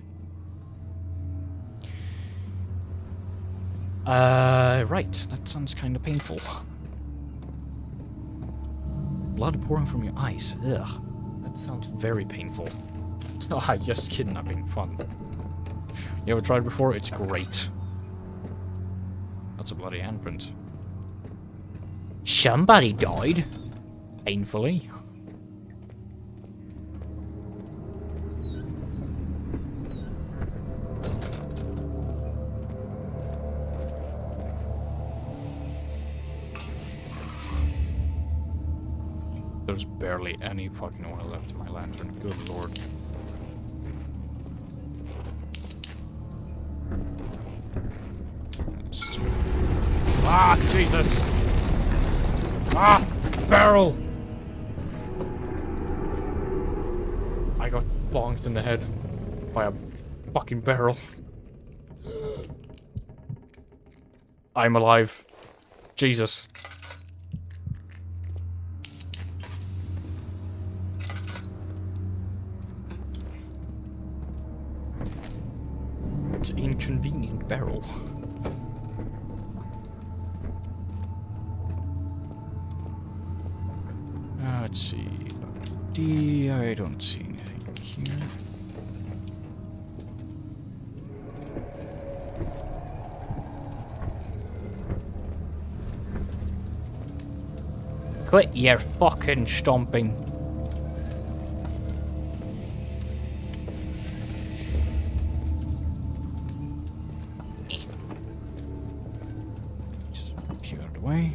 Speaker 1: Right. That sounds kind of painful. Blood pouring from your eyes. Ugh. That sounds very painful. Ah, just kidnapping. Fun. You ever tried before? It's great. That's a bloody handprint.
Speaker 3: Somebody died.
Speaker 1: Painfully. There's barely any fucking oil left in my lantern. Good lord. Ah, Jesus! Ah! Barrel! I got bonked in the head by a fucking barrel. I'm alive. Jesus. It's an inconvenient barrel. Let's see. I don't see anything here.
Speaker 3: Quit your fucking stomping.
Speaker 1: Just a few out of the way.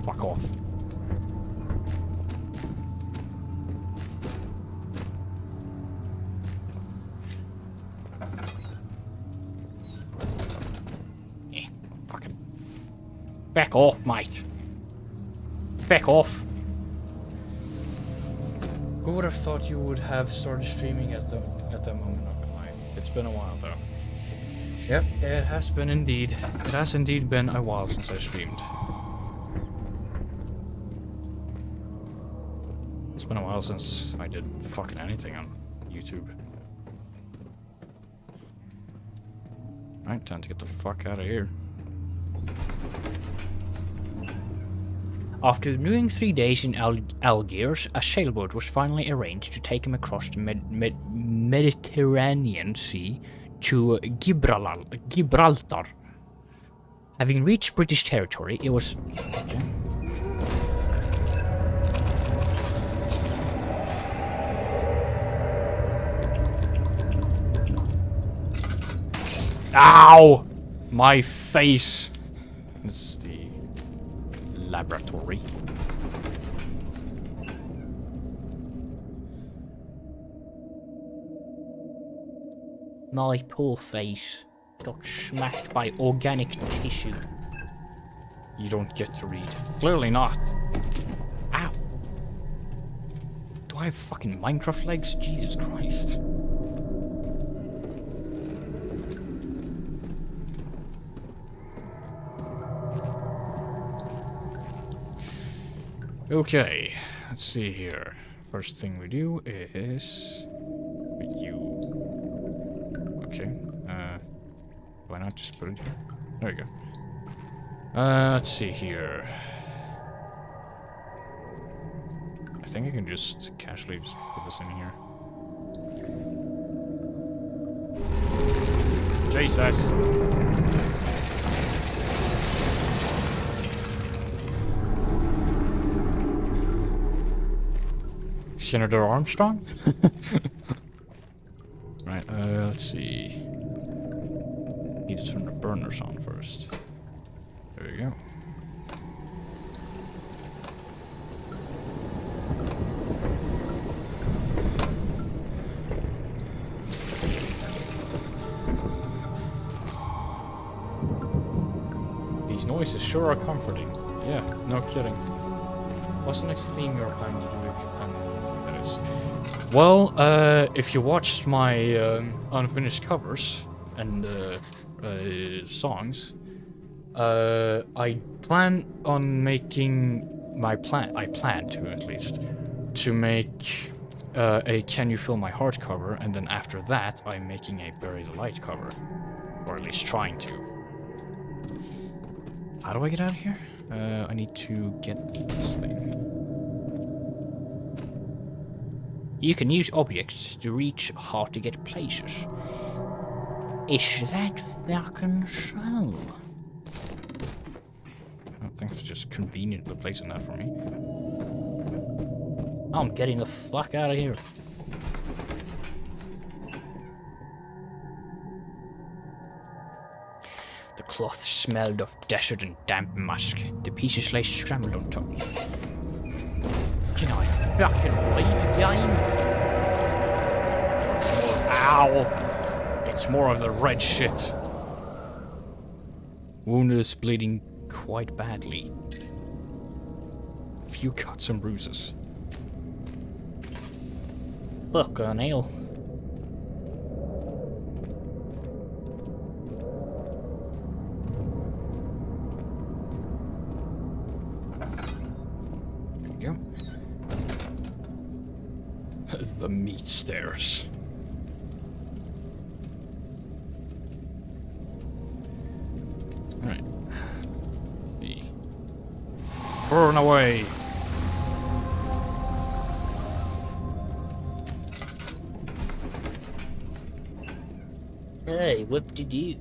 Speaker 1: Fuck off.
Speaker 3: Fucking back off, mate. Back off.
Speaker 1: Who would have thought you would have started streaming at that moment of your life? It's been a while though. Yep, it has been indeed. It has indeed been a while since I streamed. It's been a while since I did fucking anything on YouTube. Alright, time to get the fuck out of here.
Speaker 3: After doing 3 days in Algiers, a sailboat was finally arranged to take him across the Mediterranean Sea to Gibraltar. Having reached British territory, it was... Okay.
Speaker 1: Ow! My face. It's the laboratory.
Speaker 3: My poor face got smacked by organic tissue.
Speaker 1: You don't get to read. Clearly not. Ow. Do I have fucking Minecraft legs? Jesus Christ. Okay, let's see here. First thing we do is you. Okay. Why not just put it here? There we go. Let's see here. I think I can just casually just put this in here. Jesus. Senator Armstrong? Right, let's see. Need to turn the burners on first. There you go. These noises sure are comforting. Yeah, no kidding. What's the next theme you're planning to do if you plan that is? Well, if you watched my unfinished covers and songs, I plan on making I plan to at least, to make a Can You Feel My Heart cover, and then after that I'm making a Bury the Light cover. Or at least trying to. How do I get out of here? I need to get this thing.
Speaker 3: You can use objects to reach hard-to-get places. Is that fucking so?
Speaker 1: I don't think it's just conveniently placing that for me.
Speaker 3: I'm getting the fuck out of here. The cloth smelled of desert and damp musk. The pieces lay scrambled on top. Can I fucking read the game?
Speaker 1: It's more, ow! It's more of the red shit. Wound is bleeding quite badly. Few cuts and bruises.
Speaker 3: Fucking hell.
Speaker 1: There you go. The meat stairs. Alright. Let's see. Burn away!
Speaker 3: Hey, what did you?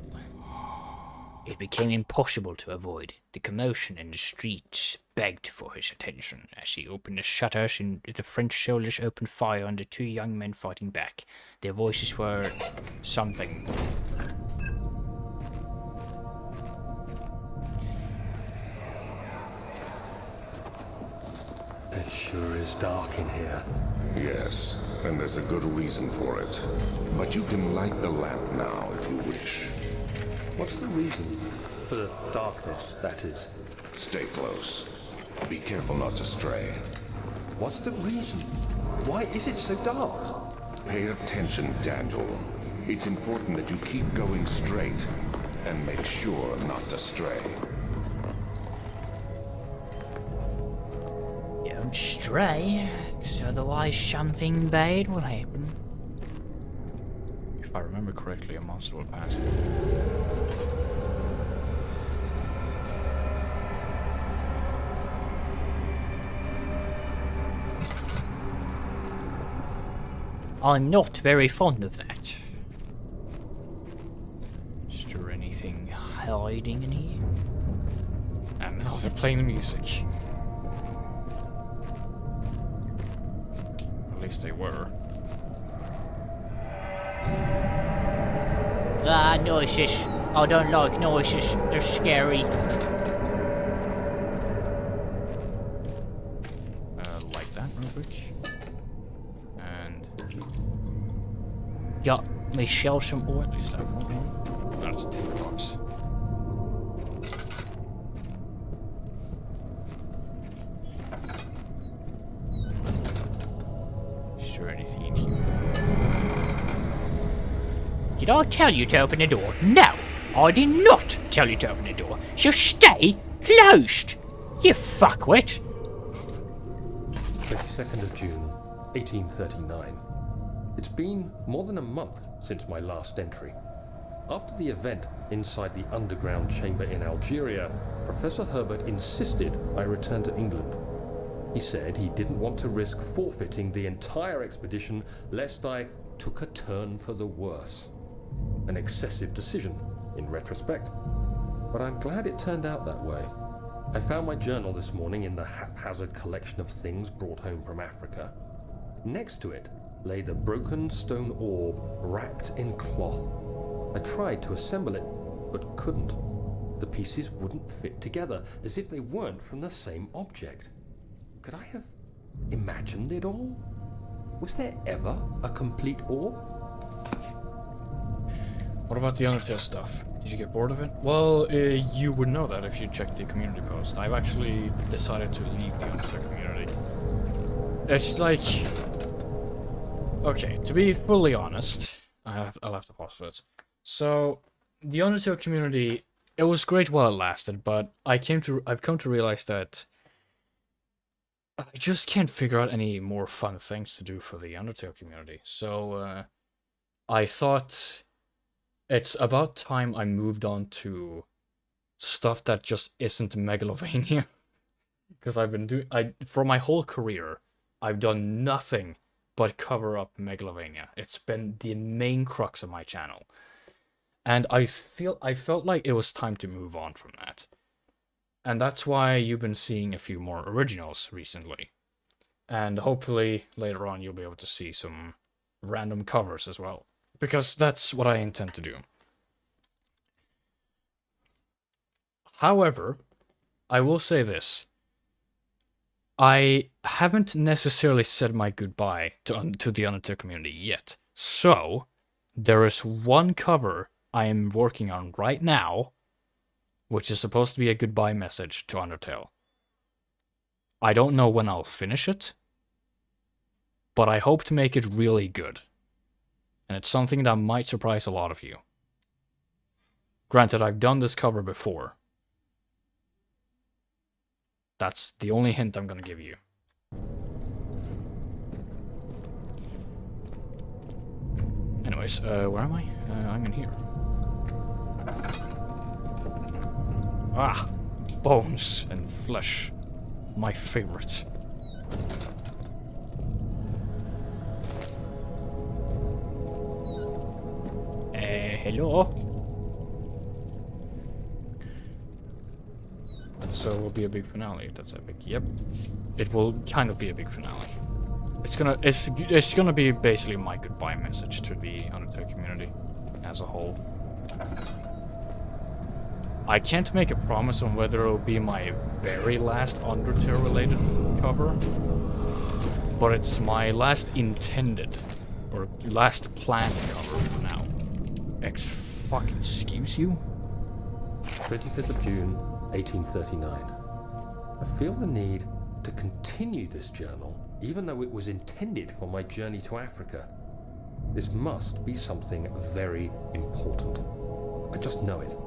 Speaker 3: It became impossible to avoid. The commotion in the streets begged for his attention as he opened the shutters and the French soldiers opened fire on the two young men fighting back. Their voices were something.
Speaker 2: It sure is dark in here.
Speaker 4: Yes, and there's a good reason for it. But you can light the lamp now if you wish.
Speaker 2: What's the reason for the darkness, that is?
Speaker 4: Stay close. Be careful not to stray.
Speaker 2: What's the reason? Why is it so dark?
Speaker 4: Pay attention, Daniel. It's important that you keep going straight and make sure not to stray.
Speaker 3: Don't stray, 'cause otherwise something bad will happen.
Speaker 1: If I remember correctly, a monster will pass.
Speaker 3: I'm not very fond of that.
Speaker 1: Is there anything?
Speaker 3: Hiding in here?
Speaker 1: And now they're playing the music. At least they were.
Speaker 3: Ah, noises. I don't like noises. They're scary.
Speaker 1: Like that real quick. And
Speaker 3: Got myself some oil.
Speaker 1: at least I have one. That's a tinder box. Is there anything in here?
Speaker 3: Did I tell you to open the door? No, I did not tell you to open the door. So stay closed. You fuckwit.
Speaker 2: 22nd of June, 1839. It's been more than a month since my last entry. After the event inside the underground chamber in Algeria, Professor Herbert insisted I return to England. He said he didn't want to risk forfeiting the entire expedition lest I took a turn for the worse. An excessive decision, in retrospect. But I'm glad it turned out that way. I found my journal this morning in the haphazard collection of things brought home from Africa. Next to it lay the broken stone orb wrapped in cloth. I tried to assemble it, but couldn't. The pieces wouldn't fit together, as if they weren't from the same object. Could I have imagined it all? Was there ever a complete orb?
Speaker 1: What about the Undertale stuff? Did you get bored of it? Well, you would know that if you checked the community post. I've actually decided to leave the Undertale community. It's like... Okay, to be fully honest, I'll have to pause for it. So, the Undertale community, it was great while it lasted, but I've come to realize that I just can't figure out any more fun things to do for the Undertale community. So, I thought it's about time I moved on to stuff that just isn't Megalovania. Because I've been doing, for my whole career, I've done nothing but cover up Megalovania. It's been the main crux of my channel. And I felt like it was time to move on from that. And that's why you've been seeing a few more originals recently. And hopefully later on you'll be able to see some random covers as well. Because that's what I intend to do. However, I will say this. I haven't necessarily said my goodbye to the Undertale community yet. So, there is one cover I am working on right now, which is supposed to be a goodbye message to Undertale. I don't know when I'll finish it, but I hope to make it really good. And it's something that might surprise a lot of you. Granted, I've done this cover before. That's the only hint I'm gonna give you. Anyways, where am I? I'm in here. Ah! Bones and flesh. My favorite. Hello? So it will be a big finale, if that's epic. Yep. It will kind of be a big finale. It's gonna be basically my goodbye message to the Undertale community as a whole. I can't make a promise on whether it'll be my very last Undertale related cover, but it's my last intended or last planned cover for now. Fucking excuse you?
Speaker 2: 25th of June, 1839. I feel the need to continue this journal, even though it was intended for my journey to Africa. This must be something very important. I just know it.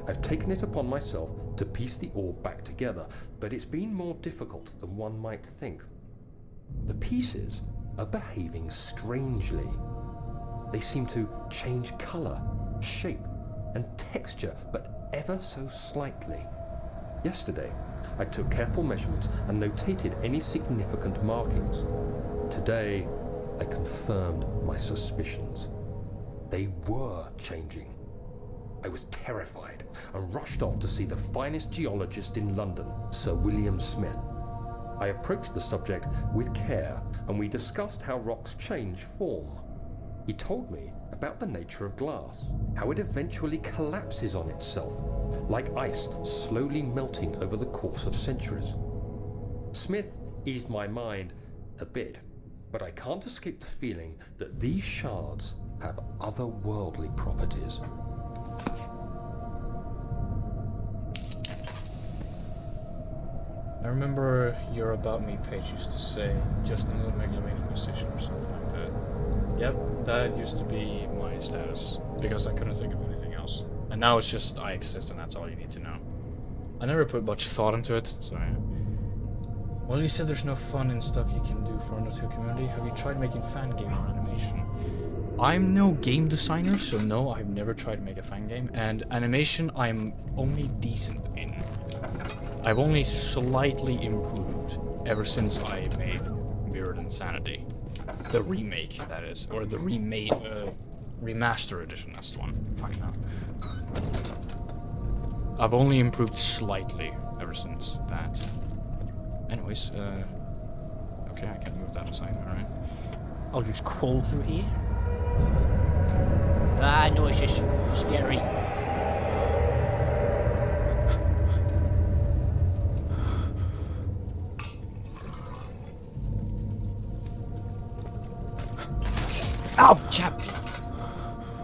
Speaker 2: I've taken it upon myself to piece the orb back together, but it's been more difficult than one might think. The pieces are behaving strangely. They seem to change colour, shape, and texture, but ever so slightly. Yesterday, I took careful measurements and notated any significant markings. Today, I confirmed my suspicions. They were changing. I was terrified and rushed off to see the finest geologist in London, Sir William Smith. I approached the subject with care, and we discussed how rocks change form. He told me about the nature of glass, how it eventually collapses on itself, like ice slowly melting over the course of centuries. Smith eased my mind a bit, but I can't escape the feeling that these shards have otherworldly properties.
Speaker 1: I remember your About Me page used to say, just another megalomaniac musician or something like that. Yep, that used to be my status, because I couldn't think of anything else. And now it's just, I exist and that's all you need to know. I never put much thought into it, so yeah. Well, you said there's no fun and stuff you can do for Undertale community. Have you tried making fan game or animation? I'm no game designer, so no, I've never tried to make a fan game. And animation, I'm only decent in. I've only slightly improved ever since I made Mirrored Insanity. The remake, that is. Or the remaster edition, that's the one. Fuck now. I've only improved slightly ever since that. Anyways, okay, I can move that aside, alright.
Speaker 3: I'll just crawl through here. Ah, no, it's just scary. Ow, chap!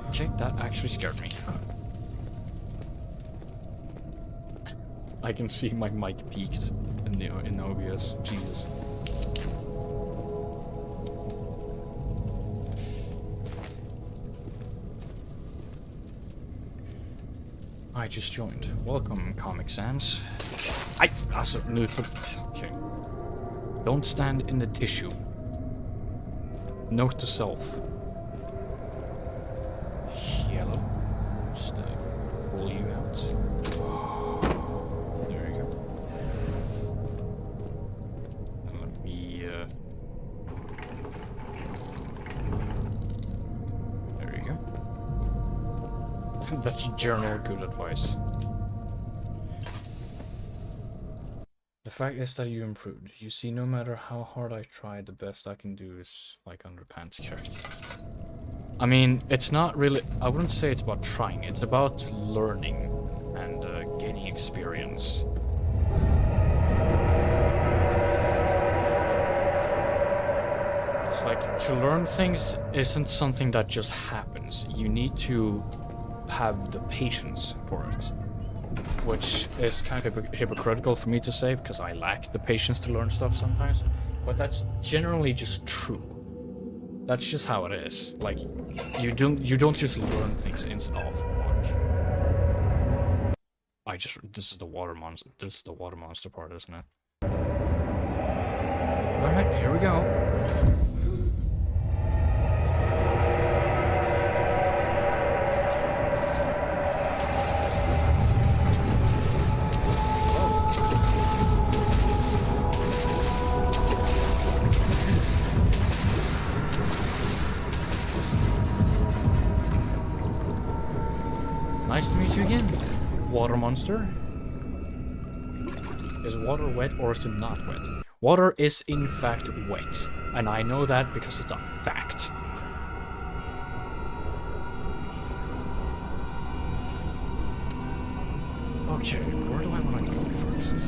Speaker 1: Okay, that actually scared me. I can see my mic peaked in OBS. Jesus. I just joined. Welcome, Comic Sans. Also, no, okay. Don't stand in the tissue. Note to self. Yellow. Just pull you out. There you go. And let me, there you go. That's general good advice. The fact is that you improved. You see, no matter how hard I try, the best I can do is like underpants character. I mean, it's not really, I wouldn't say it's about trying, it's about learning and gaining experience. It's like, to learn things isn't something that just happens. You need to have the patience for it. Which is kind of hypocritical for me to say, because I lack the patience to learn stuff sometimes. But that's generally just true. That's just how it is. Like, you don't just learn things instantly. Oh, fuck. This is the water monster. This is the water monster part, isn't it? Alright, here we go. Nice to meet you again, water monster. Is water wet or is it not wet? Water is in fact wet, and I know that because it's a fact. Okay, where do I want to go first?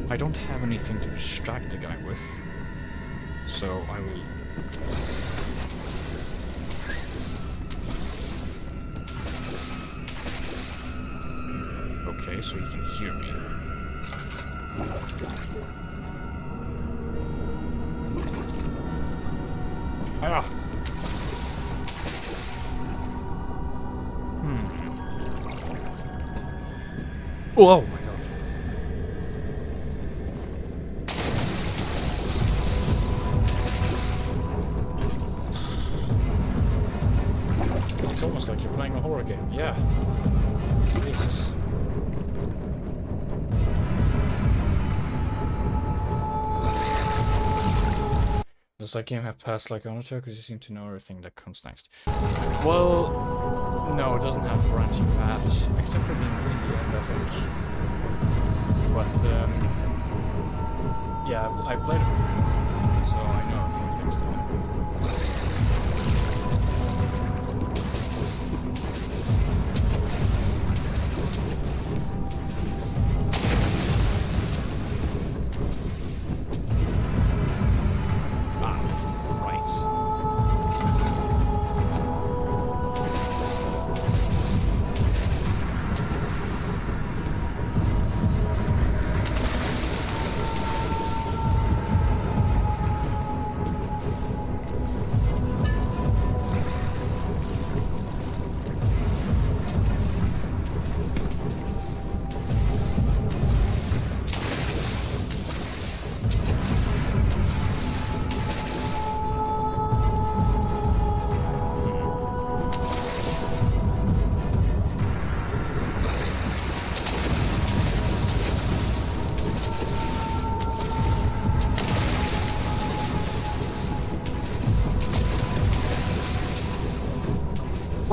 Speaker 1: I don't have anything to distract the guy with, so I will... Okay, so he can hear me. Ah! Oh my god. It's almost like you're playing a horror game. Yeah. Jesus. Does that game have paths like Undertale? Because you seem to know everything that comes next. Well, no, it doesn't have branching paths, except for being in the end, I think. But, yeah, I played it before, so I know a few things to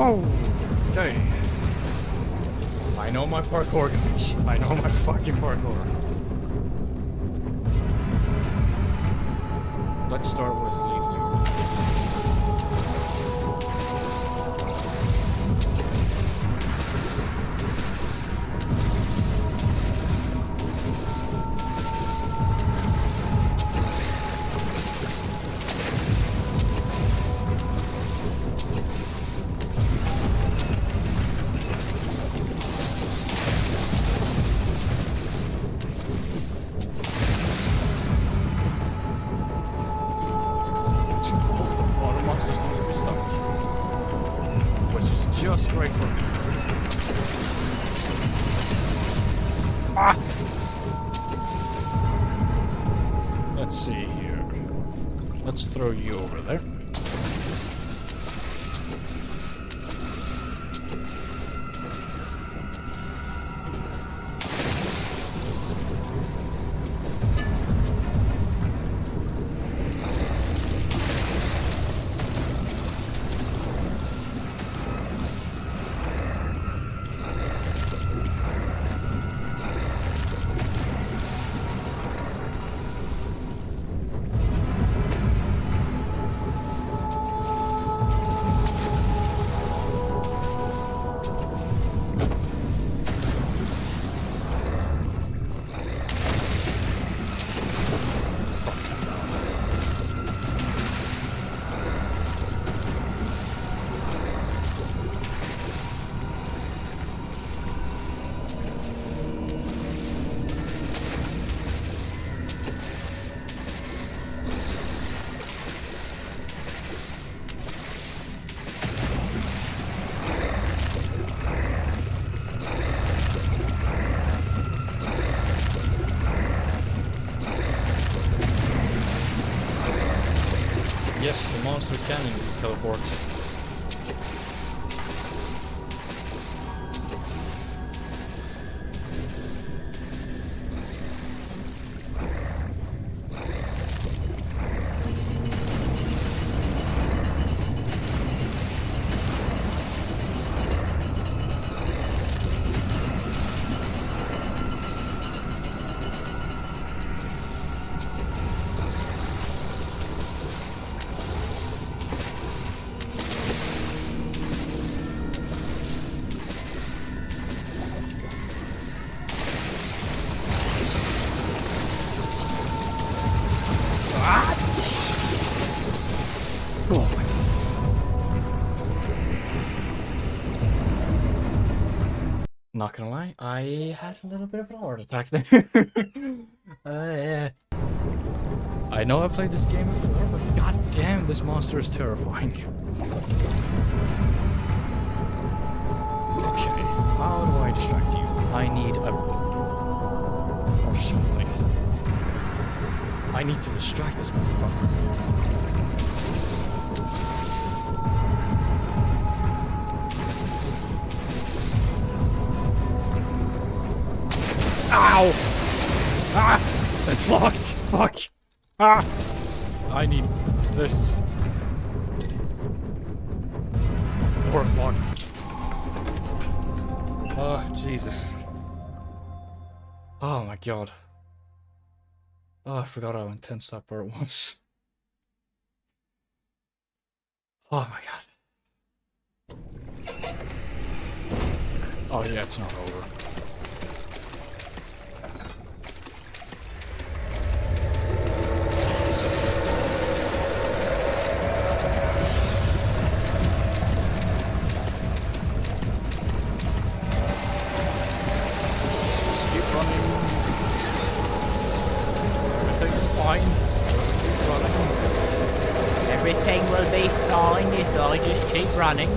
Speaker 1: Oh, okay. I know my parkour, guys. I know my fucking parkour. Let's start with leaving. Just great for me. Ah! Let's see here. Let's throw you over there. Yes, the monster can indeed teleport. Oh my god. Not gonna lie, I had a little bit of a heart attack there. I know I played this game before, but god damn, this monster is terrifying. Okay, how do I distract you? I need a book. Or something. I need to distract this motherfucker. Ow! Ah! It's locked! Fuck! Ah! I need this. Or it's locked. Oh, Jesus. Oh my god. Oh, I forgot how intense that part was. Oh my god. Oh yeah, it's not over.
Speaker 3: Everything will be fine if I just keep running.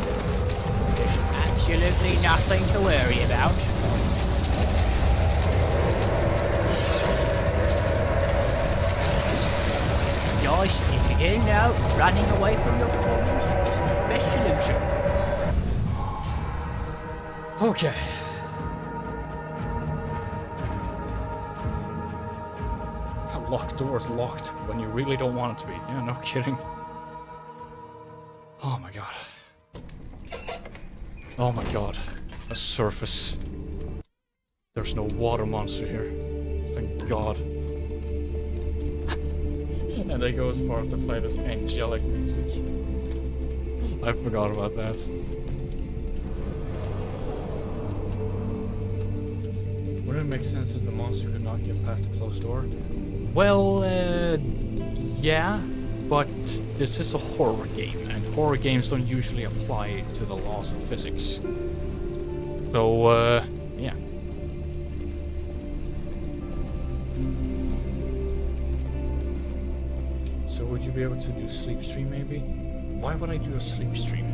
Speaker 3: There's absolutely nothing to worry about. Guys, if you didn't know, running away from your problems is the best solution.
Speaker 1: Okay. A locked door is locked when you really don't want it to be. Yeah, no kidding. Oh my god. Oh my god. A surface. There's no water monster here. Thank god. And they go as far as to play this angelic music. I forgot about that. Would it make sense if the monster could not get past the closed door? Well, yeah, but this is a horror game, and horror games don't usually apply to the laws of physics. So, yeah. So would you be able to do sleep stream maybe? Why would I do a sleep stream?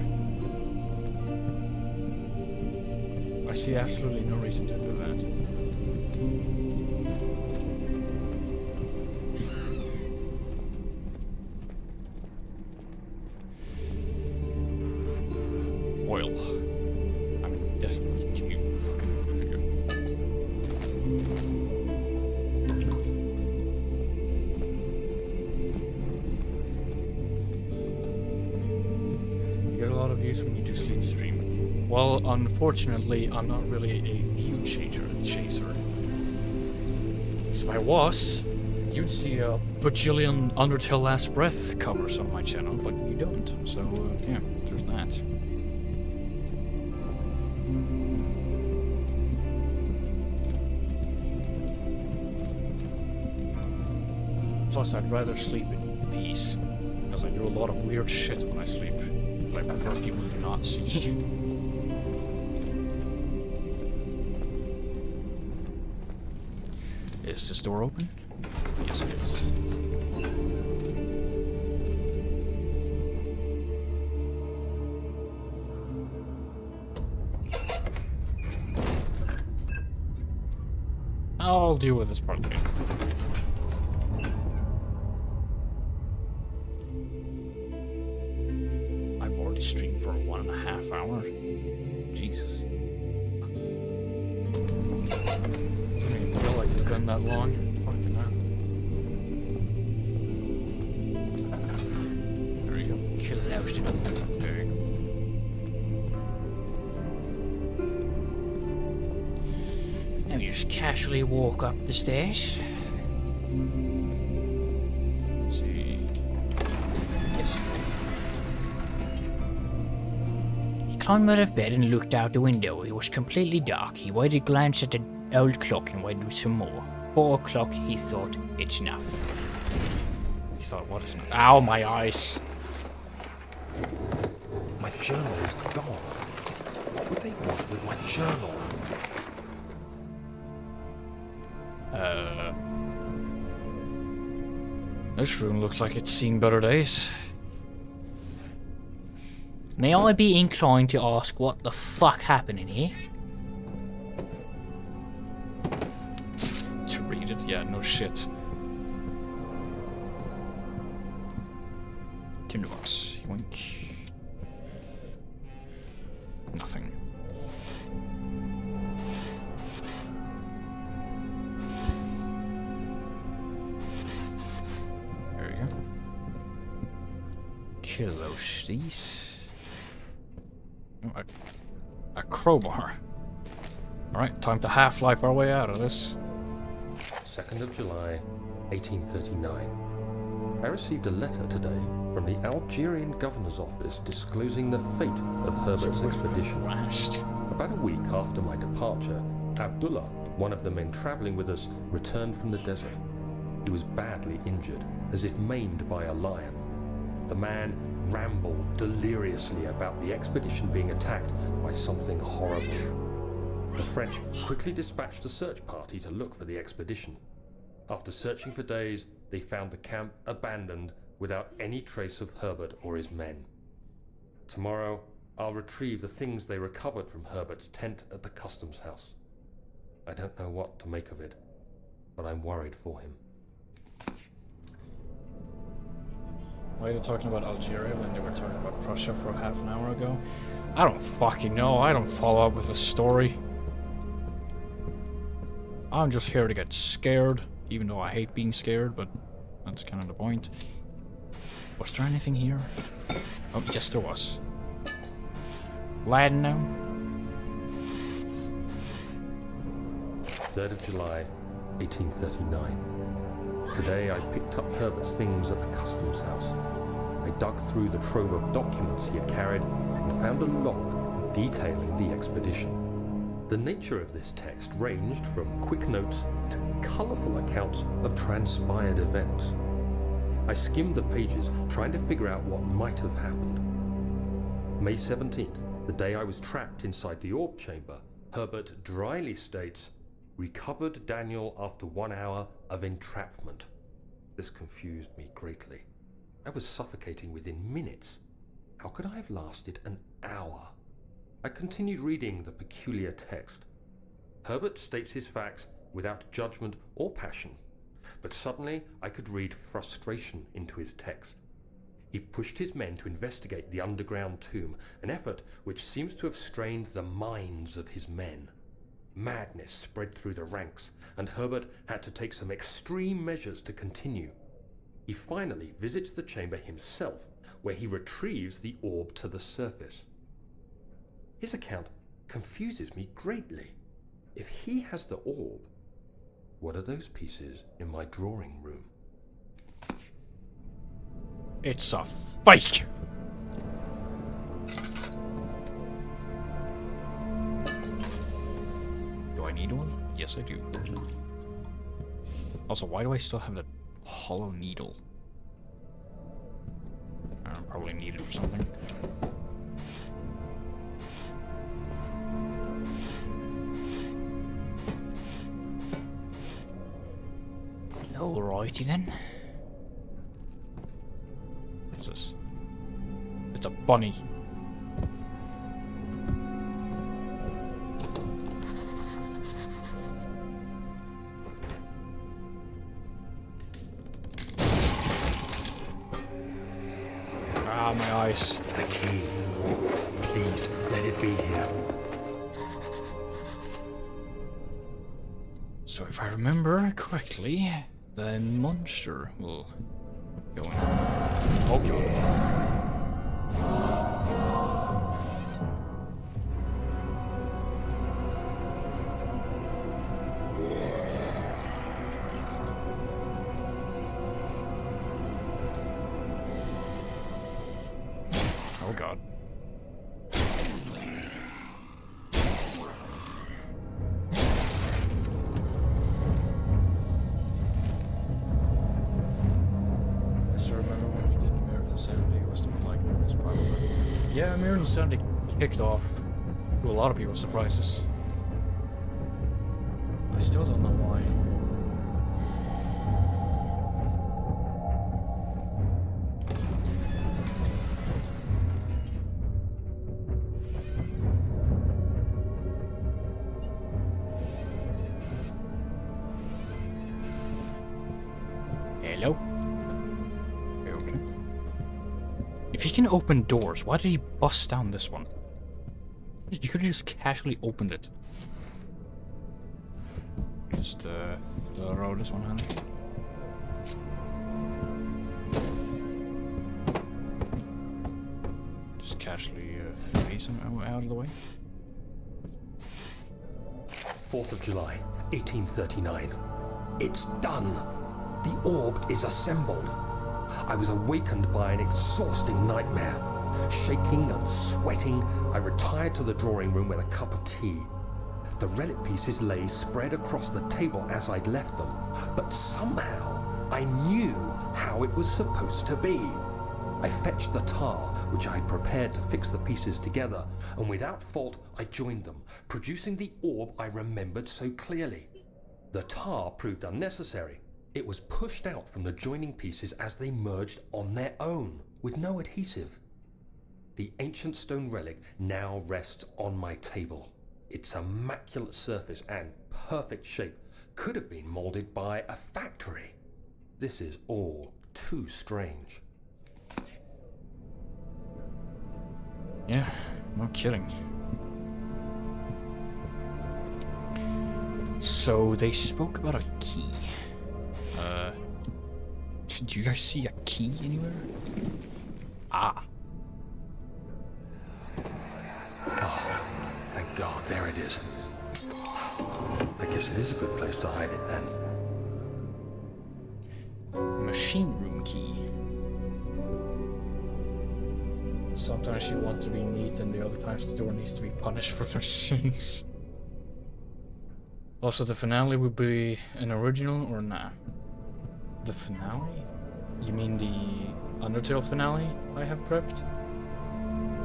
Speaker 1: I see absolutely no reason to do that. Oil. I'm desperate. Can you fucking... You get a lot of views when you do sleep stream. Well, unfortunately, I'm not really a view chaser. If I was, you'd see a bajillion Undertale Last Breath covers on my channel, but you don't. So, yeah, there's that. Plus, I'd rather sleep in peace, because I do a lot of weird shit when I sleep that I prefer people do not see. Is this door open? Yes, it is. I'll deal with this part later. I've already streamed for 1.5 hours. Jesus. Doesn't even feel like it's been that long. Fucking hell. There we go.
Speaker 3: Chill out, still.
Speaker 1: There you go.
Speaker 3: Now you just casually walk up the stairs.
Speaker 1: Let's see.
Speaker 3: Yes. He climbed out of bed and looked out the window. It was completely dark. He waited a glance at the old clock and waited some more. 4 o'clock, he thought, it's enough.
Speaker 1: He thought, what is not? Ow, my eyes.
Speaker 2: My journal is gone. What would they want with my journal?
Speaker 1: This room looks like it's seen better days.
Speaker 3: May I be inclined to ask what the fuck happened in here?
Speaker 1: To read it, yeah, no shit. Tinderbox, yoink. Nothing. There we go. Kill those these. Oh, a crowbar. Alright, time to half-life our way out of this.
Speaker 2: 2nd of July, 1839. I received a letter today from the Algerian governor's office disclosing the fate of Herbert's expedition.
Speaker 1: Last.
Speaker 2: About a week after my departure, Abdullah, one of the men traveling with us, returned from the desert. He was badly injured, as if maimed by a lion. The man rambled deliriously about the expedition being attacked by something horrible. The French quickly dispatched a search party to look for the expedition. After searching for days, they found the camp abandoned without any trace of Herbert or his men. Tomorrow, I'll retrieve the things they recovered from Herbert's tent at the customs house. I don't know what to make of it, but I'm worried for him.
Speaker 1: Why are they talking about Algeria when they were talking about Prussia for half an hour ago? I don't fucking know. I don't follow up with the story. I'm just here to get scared, even though I hate being scared, but that's kind of the point. Was there anything here? Oh, yes there was. Laudanum.
Speaker 7: 3rd of July, 1839. Today I picked up Herbert's things at the customs house. I dug through the trove of documents he had carried and found a log detailing the expedition. The nature of this text ranged from quick notes to colourful accounts of transpired events. I skimmed the pages, trying to figure out what might have happened. May 17th, the day I was trapped inside the orb chamber, Herbert dryly states, "Recovered Daniel after 1 hour of entrapment." This confused me greatly. I was suffocating within minutes. How could I have lasted an hour? I continued reading the peculiar text. Herbert states his facts without judgment or passion, but suddenly I could read frustration into his text. He pushed his men to investigate the underground tomb, an effort which seems to have strained the minds of his men. Madness spread through the ranks, and Herbert had to take some extreme measures to continue. He finally visits the chamber himself, where he retrieves the orb to the surface. His account confuses me greatly. If he has the orb, what are those pieces in my drawing room?
Speaker 1: It's a fake! Do I need one? Yes, I do. Also, why do I still have that hollow needle? I don't probably need it for something.
Speaker 3: Alrighty then.
Speaker 1: What's this? It's a bunny. Ah, my eyes.
Speaker 2: The key. Please, let it be here.
Speaker 1: So if I remember correctly, the monster will go in. Okay. Oh god. So remember when you did American Sanity, it was like this probably. Yeah, American Sanity kicked off to a lot of people's surprises. I still don't know why.
Speaker 3: Hello?
Speaker 1: Okay. If he can open doors, why did he bust down this one? You could have just casually opened it. Just throw this one out. Just casually throw these out of the way.
Speaker 2: 4th of July, 1839. It's done! The orb is assembled. I was awakened by an exhausting nightmare. Shaking and sweating, I retired to the drawing room with a cup of tea. The relic pieces lay spread across the table as I'd left them, but somehow I knew how it was supposed to be. I fetched the tar, which I had prepared to fix the pieces together, and without fault I joined them, producing the orb I remembered so clearly. The tar proved unnecessary. It was pushed out from the joining pieces as they merged on their own, with no adhesive. The ancient stone relic now rests on my table. Its immaculate surface and perfect shape could have been molded by a factory. This is all too strange.
Speaker 1: Yeah, no kidding. So they spoke about a key. Do you guys see a key anywhere? Ah.
Speaker 2: Oh, thank God, there it is.
Speaker 7: I guess it is a good place to hide it then.
Speaker 1: Machine room key. Sometimes you want to be neat, and the other times the door needs to be punished for their sins. Also, the finale would be an original or nah? The finale? You mean the Undertale finale I have prepped?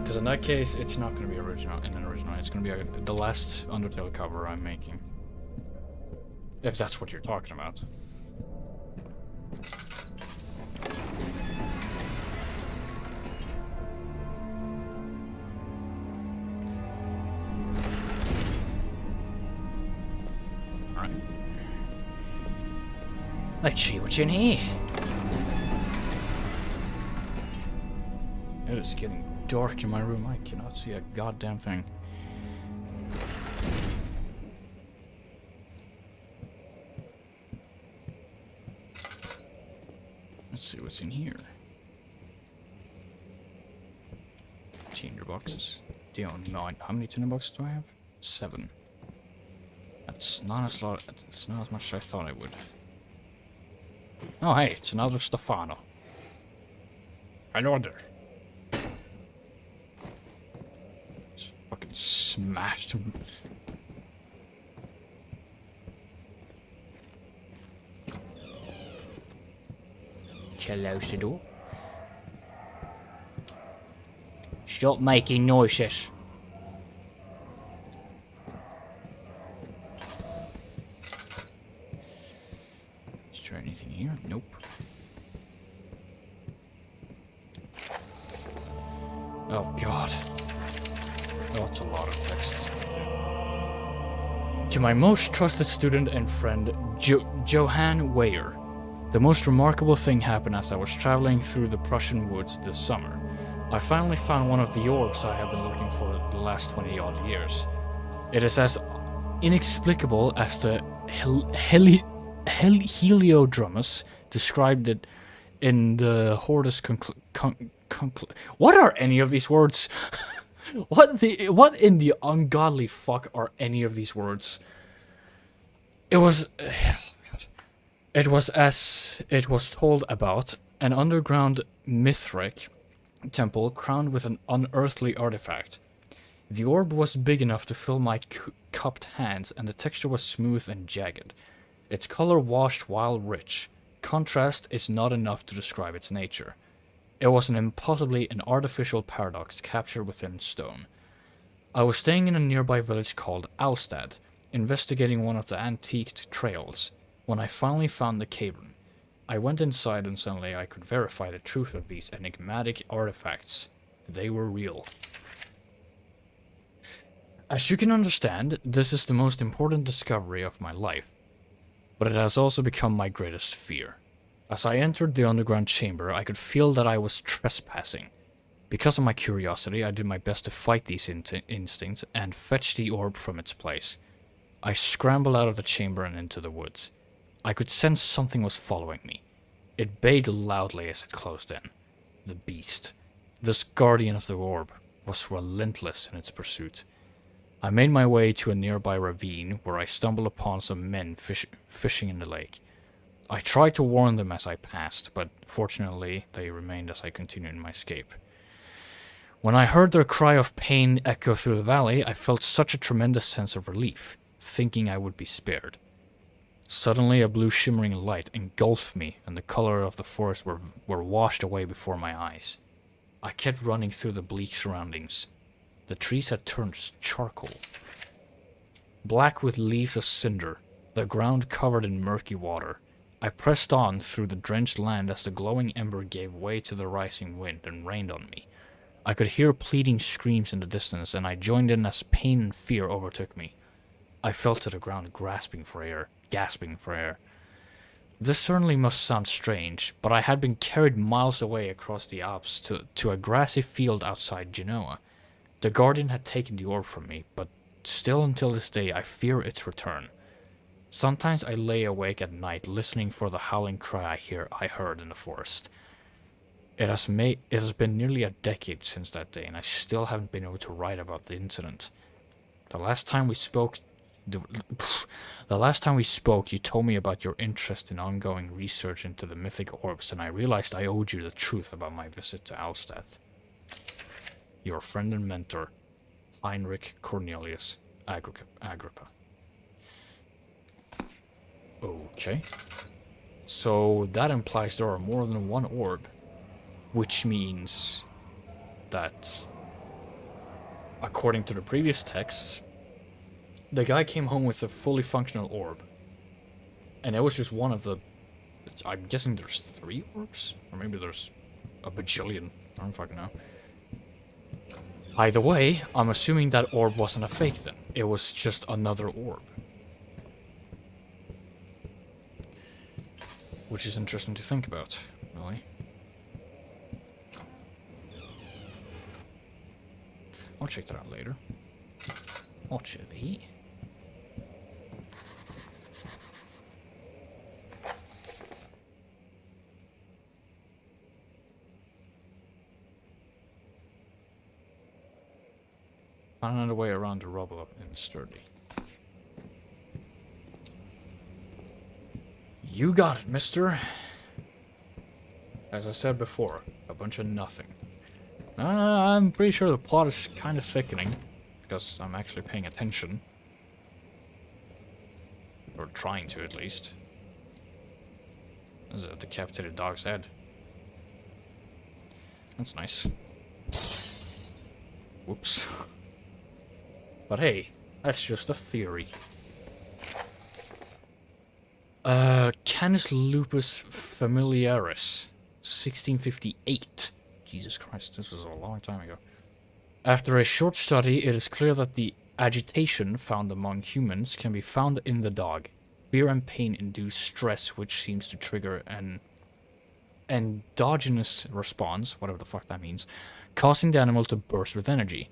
Speaker 1: Because in that case, it's not going to be original. It's going to be the last Undertale cover I'm making. If that's what you're talking about. Alright.
Speaker 3: Let's see what's in here.
Speaker 1: It is getting dark in my room. I cannot see a goddamn thing. Let's see what's in here. Tinder boxes. Damn, nine. How many tinder boxes do I have? 7. That's not as lot. It's not as much as I thought I would. Oh, hey, it's another Stefano. Hello there. Just fucking smashed him.
Speaker 3: Close the door. Stop making noises.
Speaker 1: Is there anything here? Nope. Oh god. That's a lot of text. To my most trusted student and friend, Johann Weyer. The most remarkable thing happened as I was traveling through the Prussian woods this summer. I finally found one of the orbs I have been looking for the last 20 odd years. It is as inexplicable as the Heliodromus described it in the Hortus What are any of these words? What in the ungodly fuck are any of these words? It was as it was told about an underground Mithric temple crowned with an unearthly artifact. The orb was big enough to fill my cupped hands, and the texture was smooth and jagged. Its color washed while rich. Contrast is not enough to describe its nature. It was an artificial paradox captured within stone. I was staying in a nearby village called Alstad, investigating one of the antiqued trails, when I finally found the cavern. I went inside and suddenly I could verify the truth of these enigmatic artifacts. They were real. As you can understand, this is the most important discovery of my life, but it has also become my greatest fear. As I entered the underground chamber, I could feel that I was trespassing. Because of my curiosity, I did my best to fight these instincts and fetch the orb from its place. I scrambled out of the chamber and into the woods. I could sense something was following me. It bayed loudly as it closed in. The beast, this guardian of the orb, was relentless in its pursuit. I made my way to a nearby ravine where I stumbled upon some men fishing in the lake. I tried to warn them as I passed, but fortunately they remained as I continued my escape. When I heard their cry of pain echo through the valley, I felt such a tremendous sense of relief, thinking I would be spared. Suddenly a blue shimmering light engulfed me, and the color of the forest were washed away before my eyes. I kept running through the bleak surroundings. The trees had turned charcoal. Black with leaves of cinder, the ground covered in murky water. I pressed on through the drenched land as the glowing ember gave way to the rising wind and rained on me. I could hear pleading screams in the distance, and I joined in as pain and fear overtook me. I fell to the ground, gasping for air. This certainly must sound strange, but I had been carried miles away across the Alps to a grassy field outside Genoa. The guardian had taken the orb from me, but still until this day I fear its return. Sometimes I lay awake at night listening for the howling cry I heard in the forest. It has been nearly a decade since that day, and I still haven't been able to write about the incident. The last time we spoke The last time we spoke, you told me about your interest in ongoing research into the mythic orbs, and I realized I owed you the truth about my visit to Alstadt. Your friend and mentor, Heinrich Cornelius Agrippa. Okay. So that implies there are more than one orb, which means that, according to the previous texts, the guy came home with a fully functional orb. And it was just one of the... I'm guessing there's 3 orbs? Or maybe there's a bajillion. I don't fucking know. Either way, I'm assuming that orb wasn't a fake then. It was just another orb. Which is interesting to think about, really. I'll check that out later. Watch it. Find another way around the rubble and sturdy. You got it, mister. As I said before, a bunch of nothing. I'm pretty sure the plot is kind of thickening, because I'm actually paying attention. Or trying to, at least. There's a decapitated dog's head. That's nice. Whoops. But hey, that's just a theory. Canis lupus familiaris, 1658. Jesus Christ, this was a long time ago. After a short study, it is clear that the agitation found among humans can be found in the dog. Fear and pain induce stress, which seems to trigger an endogenous response, whatever the fuck that means, causing the animal to burst with energy.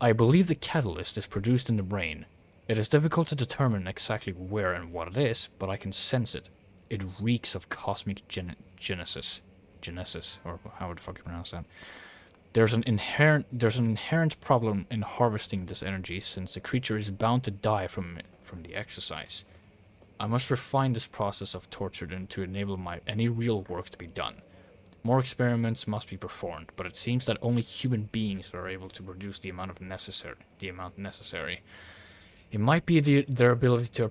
Speaker 1: I believe the catalyst is produced in the brain. It is difficult to determine exactly where and what it is, but I can sense it. It reeks of cosmic genesis. Genesis, or how would the fuck you pronounce that? There's an inherent problem in harvesting this energy, since the creature is bound to die from the exercise. I must refine this process of torture to enable any real work to be done. More experiments must be performed, but it seems that only human beings are able to produce the amount necessary. It might be their ability to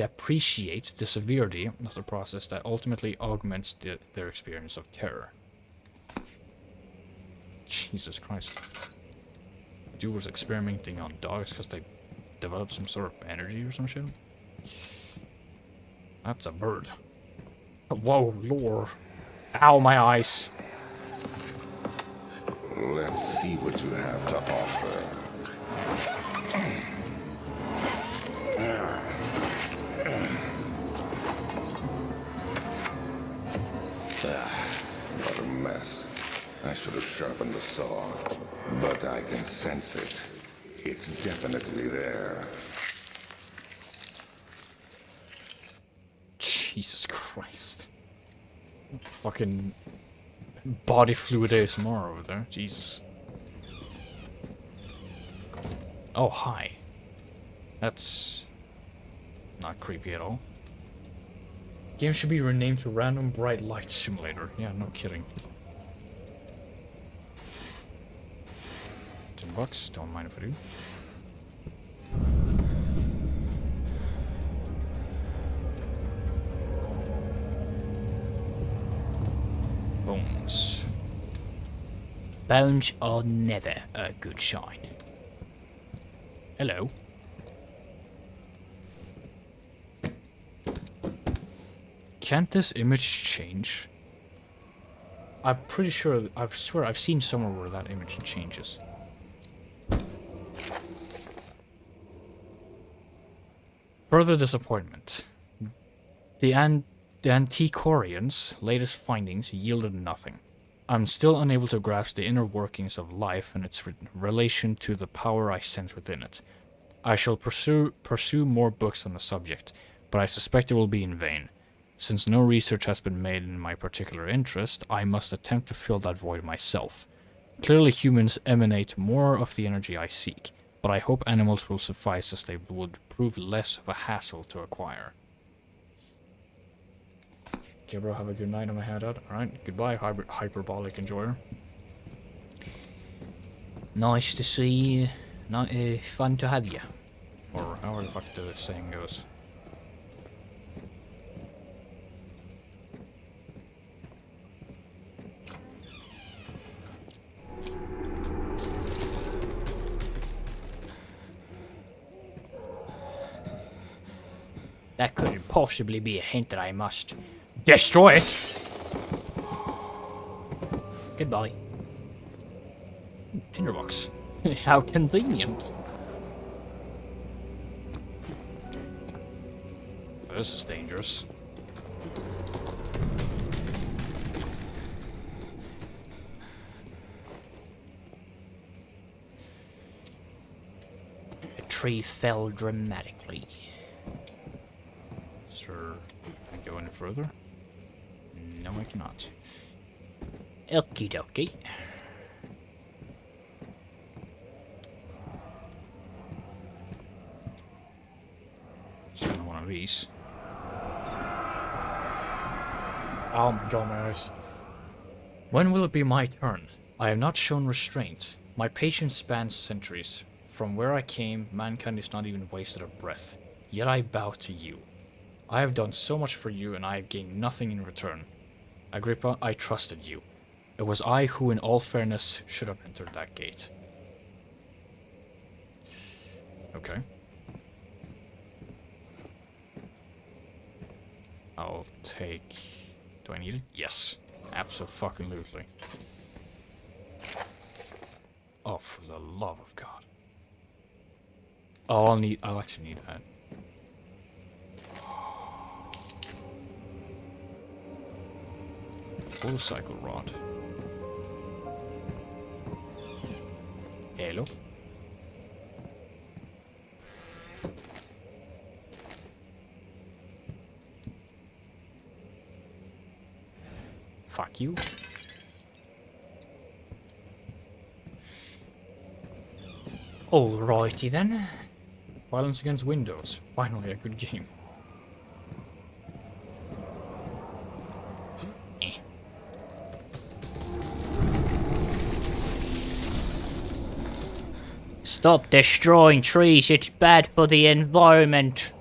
Speaker 1: appreciate the severity of the process that ultimately augments their experience of terror. Jesus Christ. Dude was experimenting on dogs because they developed some sort of energy or some shit. That's a bird. Whoa, lore. Ow, my eyes.
Speaker 4: Let's see what you have to offer. What a mess. I should have sharpened the saw, but I can sense it. It's definitely there.
Speaker 1: Jesus Christ. Fucking body fluid ASMR over there. Jesus. Oh, hi. That's not creepy at all. Game should be renamed to Random Bright Light Simulator. Yeah, no kidding. $10, don't mind if I do. Bones.
Speaker 3: Bones are never a good sign.
Speaker 1: Hello. Can't this image change? I'm pretty sure, I swear I've seen somewhere where that image changes. Further disappointment. The Antiquarians' latest findings yielded nothing. I'm still unable to grasp the inner workings of life and its relation to the power I sense within it. I shall pursue more books on the subject, but I suspect it will be in vain. Since no research has been made in my particular interest, I must attempt to fill that void myself. Clearly humans emanate more of the energy I seek. but I hope animals will suffice as they would prove less of a hassle to acquire. Okay, bro, have a good night. I'm gonna head out. Alright, goodbye, hyperbolic enjoyer.
Speaker 3: Nice to see you. Not fun to have you.
Speaker 1: Or however the fuck the saying goes.
Speaker 3: That couldn't possibly be a hint that I must destroy it. Goodbye.
Speaker 1: Tinderbox.
Speaker 3: How convenient.
Speaker 1: This is dangerous.
Speaker 3: A tree fell dramatically.
Speaker 1: Sir, can I go any further? No, I cannot.
Speaker 3: Okie dokie.
Speaker 1: Just another one of these. Oh my god, my eyes. When will it be my turn? I have not shown restraint. My patience spans centuries. From where I came, mankind is not even wasted a breath. Yet I bow to you. I have done so much for you, and I have gained nothing in return. Agrippa, I trusted you. It was I who, in all fairness, should have entered that gate. Okay. I'll take... Do I need it? Yes. Abso-fucking-lutely. Oh, for the love of God. Oh, I'll actually need that. Full cycle rod. Hello? Fuck you. Alrighty then. Violence against Windows. Finally a good game.
Speaker 3: Stop destroying trees, it's bad for the environment.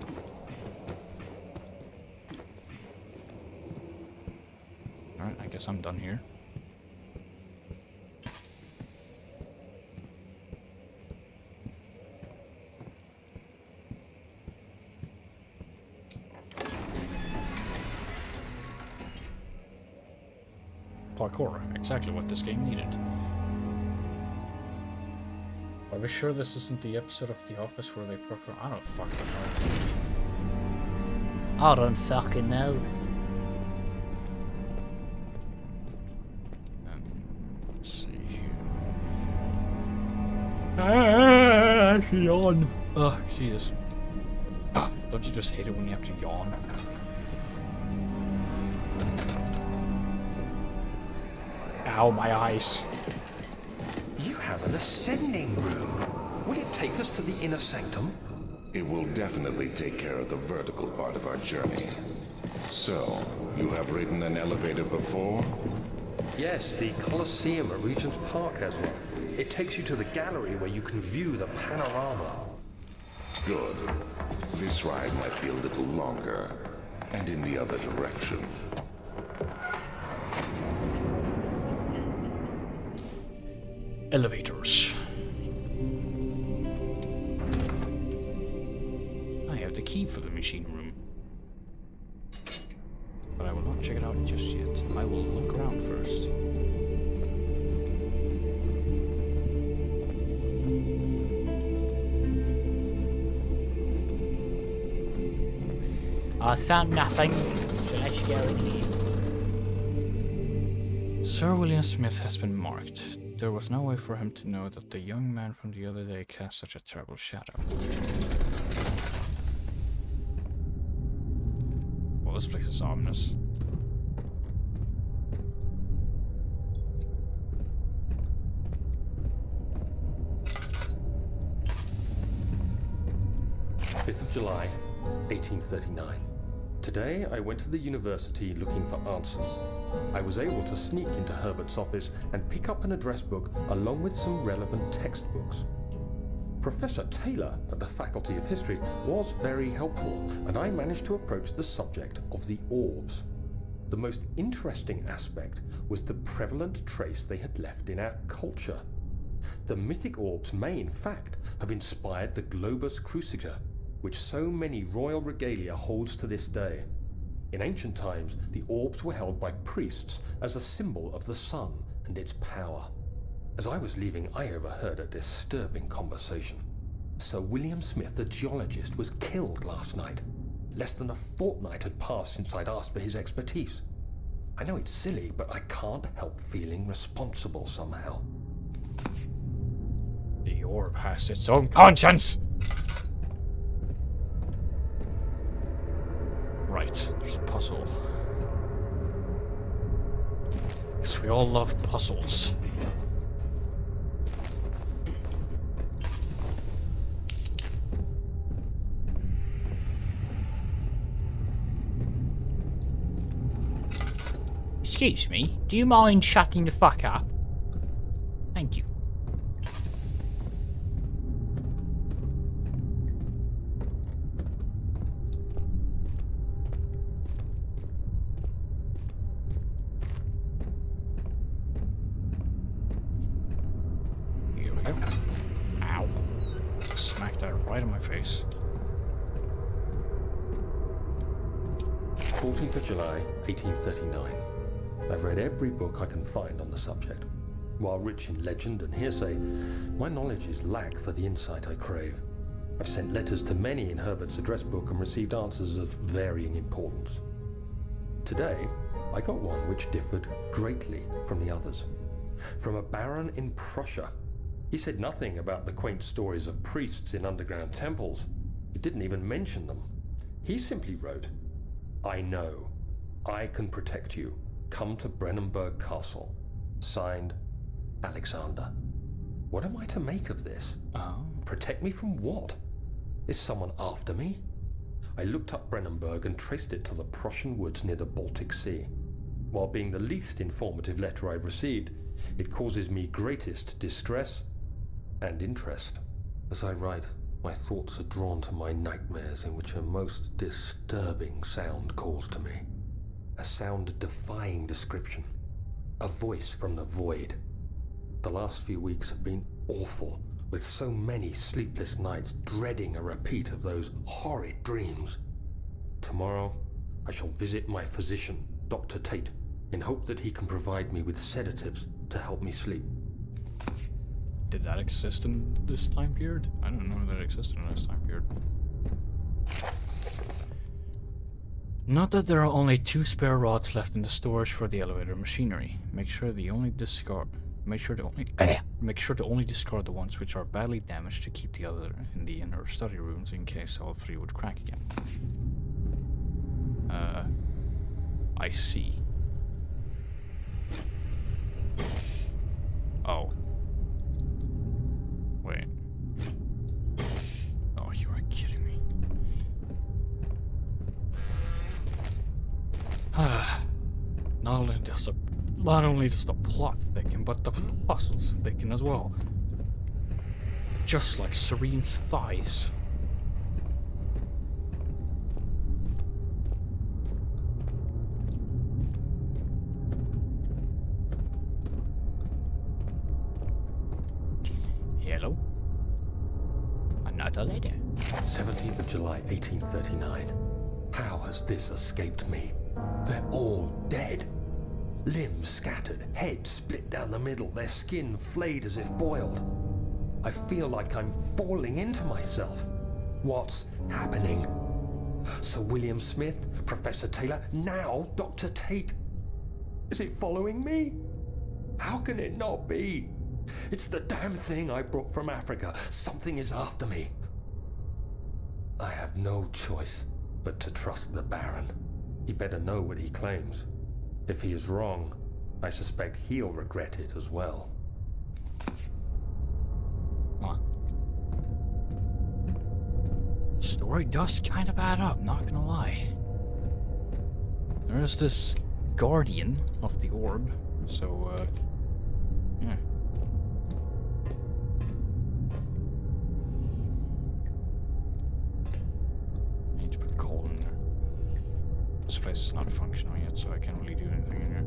Speaker 1: Alright, I guess I'm done here. Parkour, exactly what this game needed. Are we sure this isn't the episode of The Office where they parkour? I don't fucking know.
Speaker 3: I don't fucking know.
Speaker 1: Let's see here. Yawn. Oh, Jesus. Don't you just hate it when you have to yawn? Ow, my eyes.
Speaker 2: You have an ascending room. Will it take us to the inner sanctum?
Speaker 4: It will definitely take care of the vertical part of our journey. So, you have ridden an elevator before?
Speaker 7: Yes, the Colosseum at Regent's Park has one. It takes you to the gallery where you can view the panorama.
Speaker 4: Good. This ride might be a little longer, and in the other direction.
Speaker 1: Elevators. I have the key for the machine room. But I will not check it out just yet. I will look around first.
Speaker 3: I found nothing, so let's go in here.
Speaker 1: Sir William Smith has been marked. There was no way for him to know that the young man from the other day cast such a terrible shadow. Well, this place is ominous.
Speaker 7: 5th of July, 1839. Today, I went to the university looking for answers. I was able to sneak into Herbert's office and pick up an address book along with some relevant textbooks. Professor Taylor at the Faculty of History was very helpful, and I managed to approach the subject of the orbs. The most interesting aspect was the prevalent trace they had left in our culture. The mythic orbs may, in fact, have inspired the globus cruciger, which so many royal regalia holds to this day. In ancient times, the orbs were held by priests as a symbol of the sun and its power. As I was leaving, I overheard a disturbing conversation. Sir William Smith, the geologist, was killed last night. Less than a fortnight had passed since I'd asked for his expertise. I know it's silly, but I can't help feeling responsible somehow.
Speaker 1: The orb has its own conscience! Right, there's a puzzle. Because we all love puzzles.
Speaker 3: Excuse me, do you mind shutting the fuck up? Thank you.
Speaker 1: Here we go. Ow. Smacked that right in my face.
Speaker 7: 14th of July, 1839. I've read every book I can find on the subject. While rich in legend and hearsay, my knowledge is lack for the insight I crave. I've sent letters to many in Herbert's address book and received answers of varying importance. Today, I got one which differed greatly from the others. From a baron in Prussia. He said nothing about the quaint stories of priests in underground temples. He didn't even mention them. He simply wrote, "I know. I can protect you. Come to Brennenburg Castle. Signed, Alexander." What am I to make of this?
Speaker 1: Oh.
Speaker 7: Protect me from what? Is someone after me? I looked up Brennenburg and traced it to the Prussian woods near the Baltic Sea. While being the least informative letter I've received, it causes me greatest distress and interest. As I write, my thoughts are drawn to my nightmares in which a most disturbing sound calls to me. A sound defying description. A voice from the void. The last few weeks have been awful, with so many sleepless nights dreading a repeat of those horrid dreams. Tomorrow, I shall visit my physician, Dr. Tate, in hope that he can provide me with sedatives to help me sleep.
Speaker 1: Did that exist in this time period? I don't know that it existed in this time period. Not that there are only 2 spare rods left in the storage for the elevator machinery. Make sure to only discard the ones which are badly damaged to keep the other in the inner study rooms in case all 3 would crack again. I see. Oh. Wait. Oh, you are kidding me. Not only does the plot thicken, but the puzzles thicken as well. Just like Serene's thighs. Hello? Another letter.
Speaker 7: 17th of July, 1839. How has this escaped me? They're all dead. Limbs scattered, heads split down the middle, their skin flayed as if boiled. I feel like I'm falling into myself. What's happening? Sir William Smith, Professor Taylor, now Dr. Tate. Is it following me? How can it not be? It's the damn thing I brought from Africa. Something is after me. I have no choice but to trust the Baron. He better know what he claims. If he is wrong, I suspect he'll regret it as well.
Speaker 1: Story story does kind of add up, not gonna lie. There is this guardian of the orb, so, yeah. I need to put coal in there. This place is not functional yet, so I can't really do anything in here.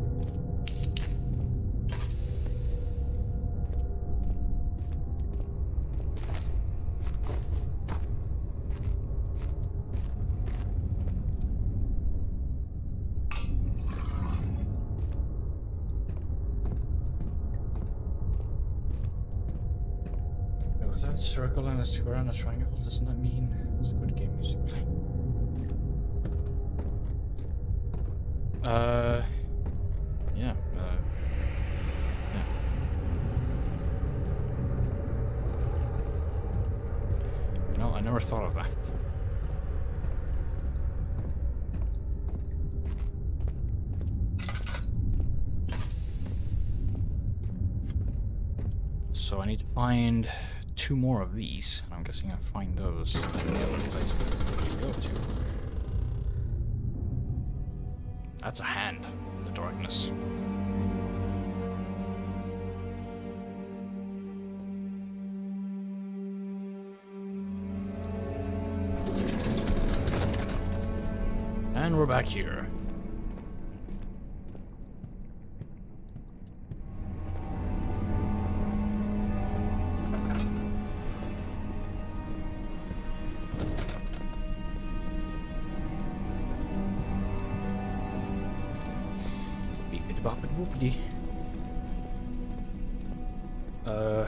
Speaker 1: Was that a circle and a square and a triangle? Doesn't that mean it's good game music playing? Yeah, yeah. You know, I never thought of that. So I need to find 2 more of these. I'm guessing I'll find those at the other place that we go to. That's a hand in the darkness. And we're back here.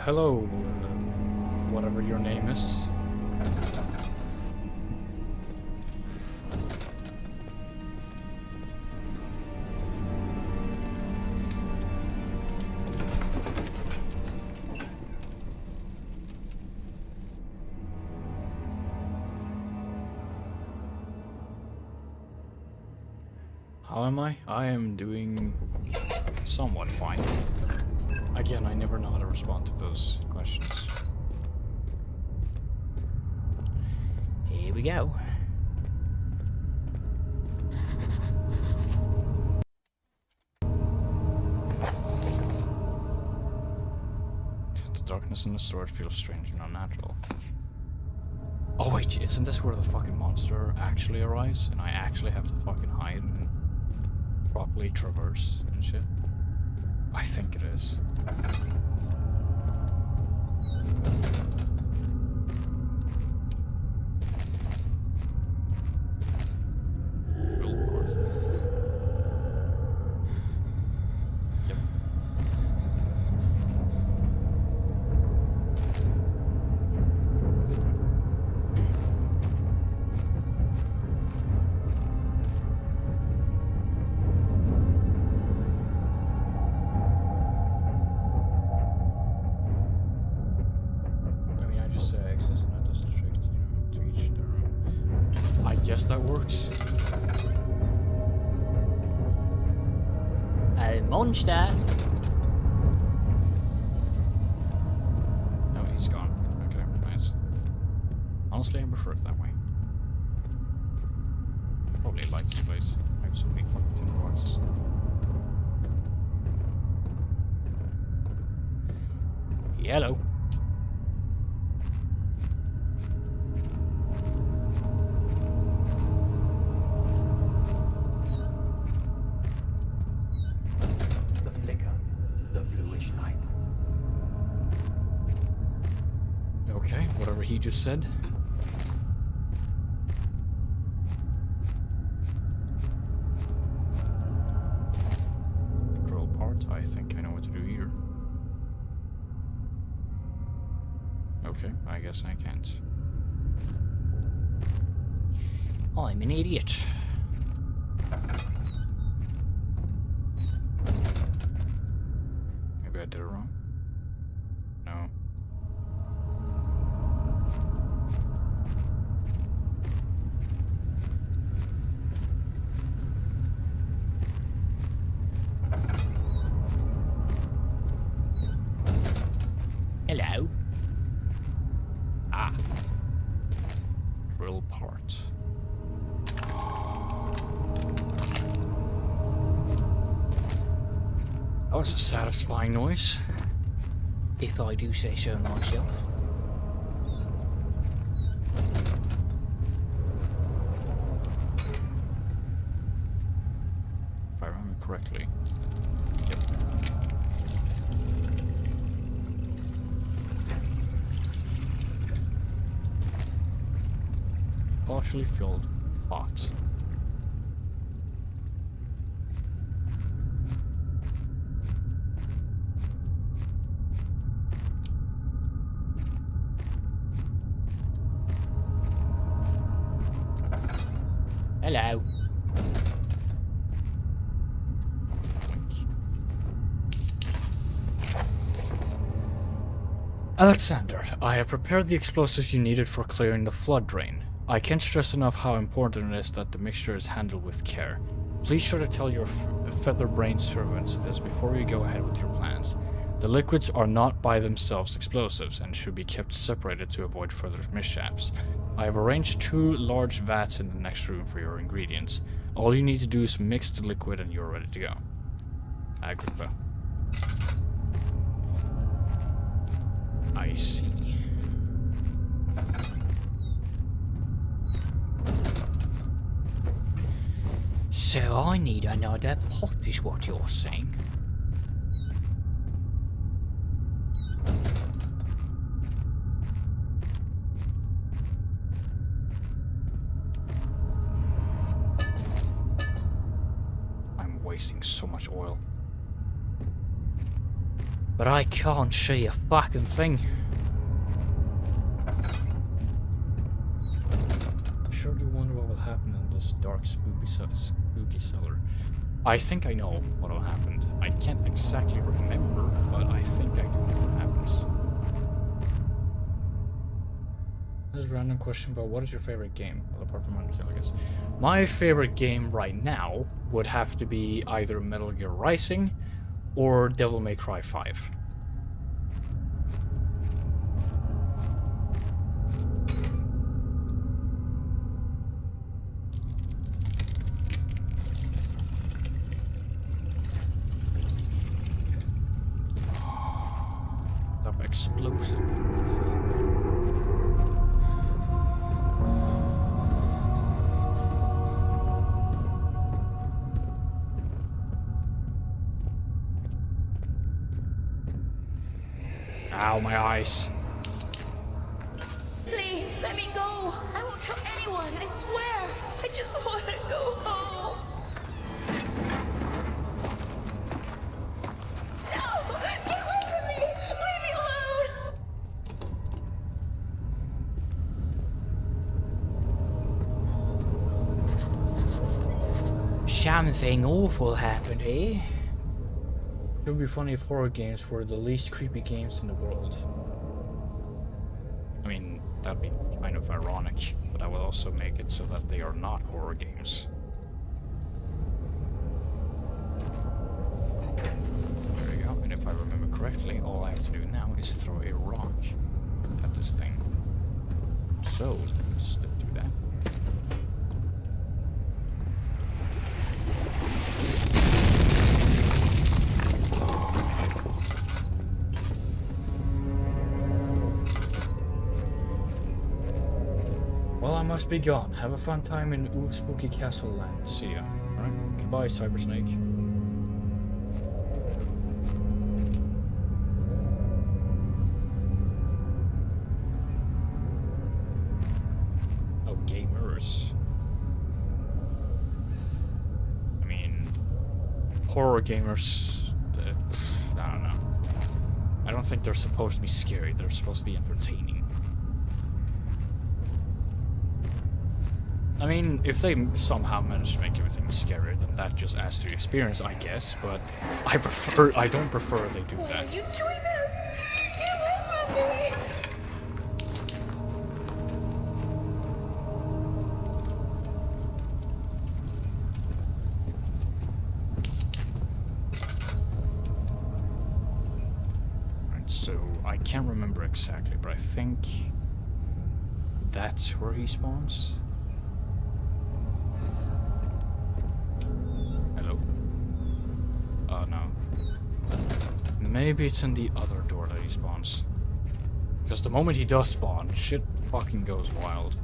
Speaker 1: Hello, whatever your name is. How am I? I am doing somewhat fine. Again, I never know how to respond to those questions.
Speaker 3: Here we go.
Speaker 1: The darkness in the storage feels strange and unnatural. Oh wait, isn't this where the fucking monster actually arrives? And I actually have to fucking hide and properly traverse and shit? I think it is. Cool, of course. Yep. Yes, that works.
Speaker 3: A monster.
Speaker 1: No, he's gone. Okay, nice. Honestly, I prefer it that way. Probably like this place. I have so many fucking tin boxes.
Speaker 3: Yellow.
Speaker 1: Okay, whatever he just said. Drill part, I think I know what to do here. Okay, I guess I can't.
Speaker 3: I'm an idiot.
Speaker 1: Maybe I did it wrong. No.
Speaker 3: Hello.
Speaker 1: Ah. Drill part. That was a satisfying noise.
Speaker 3: If I do say so myself.
Speaker 1: If I remember correctly. Yep. Partially filled pot.
Speaker 3: Hello.
Speaker 1: Alexander, I have prepared the explosives you needed for clearing the flood drain. I can't stress enough how important it is that the mixture is handled with care. Please try to tell your feather-brained servants this before you go ahead with your plans. The liquids are not by themselves explosives and should be kept separated to avoid further mishaps. I have arranged 2 large vats in the next room for your ingredients. All you need to do is mix the liquid and you're ready to go. Agrippa. I see.
Speaker 3: So I need another pot, is what you're saying?
Speaker 1: I'm wasting so much oil.
Speaker 3: But I can't see a fucking thing.
Speaker 1: Sure do wonder what will happen in this dark, spooky cellar. I think I know what will happen. I can't exactly remember, but I think I do know what happens. This is a random question, but what is your favorite game? Well, apart from Undertale, I guess. My favorite game right now would have to be either Metal Gear Rising or Devil May Cry 5. Explosive. Ow, my eyes.
Speaker 8: Please, let me go. I won't tell anyone, I swear. I just want to go home. No! Get away from me! Leave me alone!
Speaker 3: Something awful happened here.
Speaker 1: It would be funny if horror games were the least creepy games in the world. I mean, that'd be kind of ironic, but I will also make it so that they are not horror games. There we go, and if I remember correctly, all I have to do now is throw a rock at this thing. So, let's do that. Well, I must be gone. Have a fun time in Ooh Spooky Castle Land. See ya. Alright, goodbye, Cyber Snake. Oh, gamers. I mean, horror gamers, I don't know. I don't think they're supposed to be scary. They're supposed to be entertaining. I mean, if they somehow manage to make everything scarier, then that just adds to the experience, I guess, but I don't prefer they do
Speaker 8: Why are
Speaker 1: that.
Speaker 8: you doing this? Get away from me!
Speaker 1: Right, so I can't remember exactly, but I think that's where he spawns. Hello? Oh no. maybe it's in the other door that he spawns. Because the moment he does spawn, shit fucking goes wild.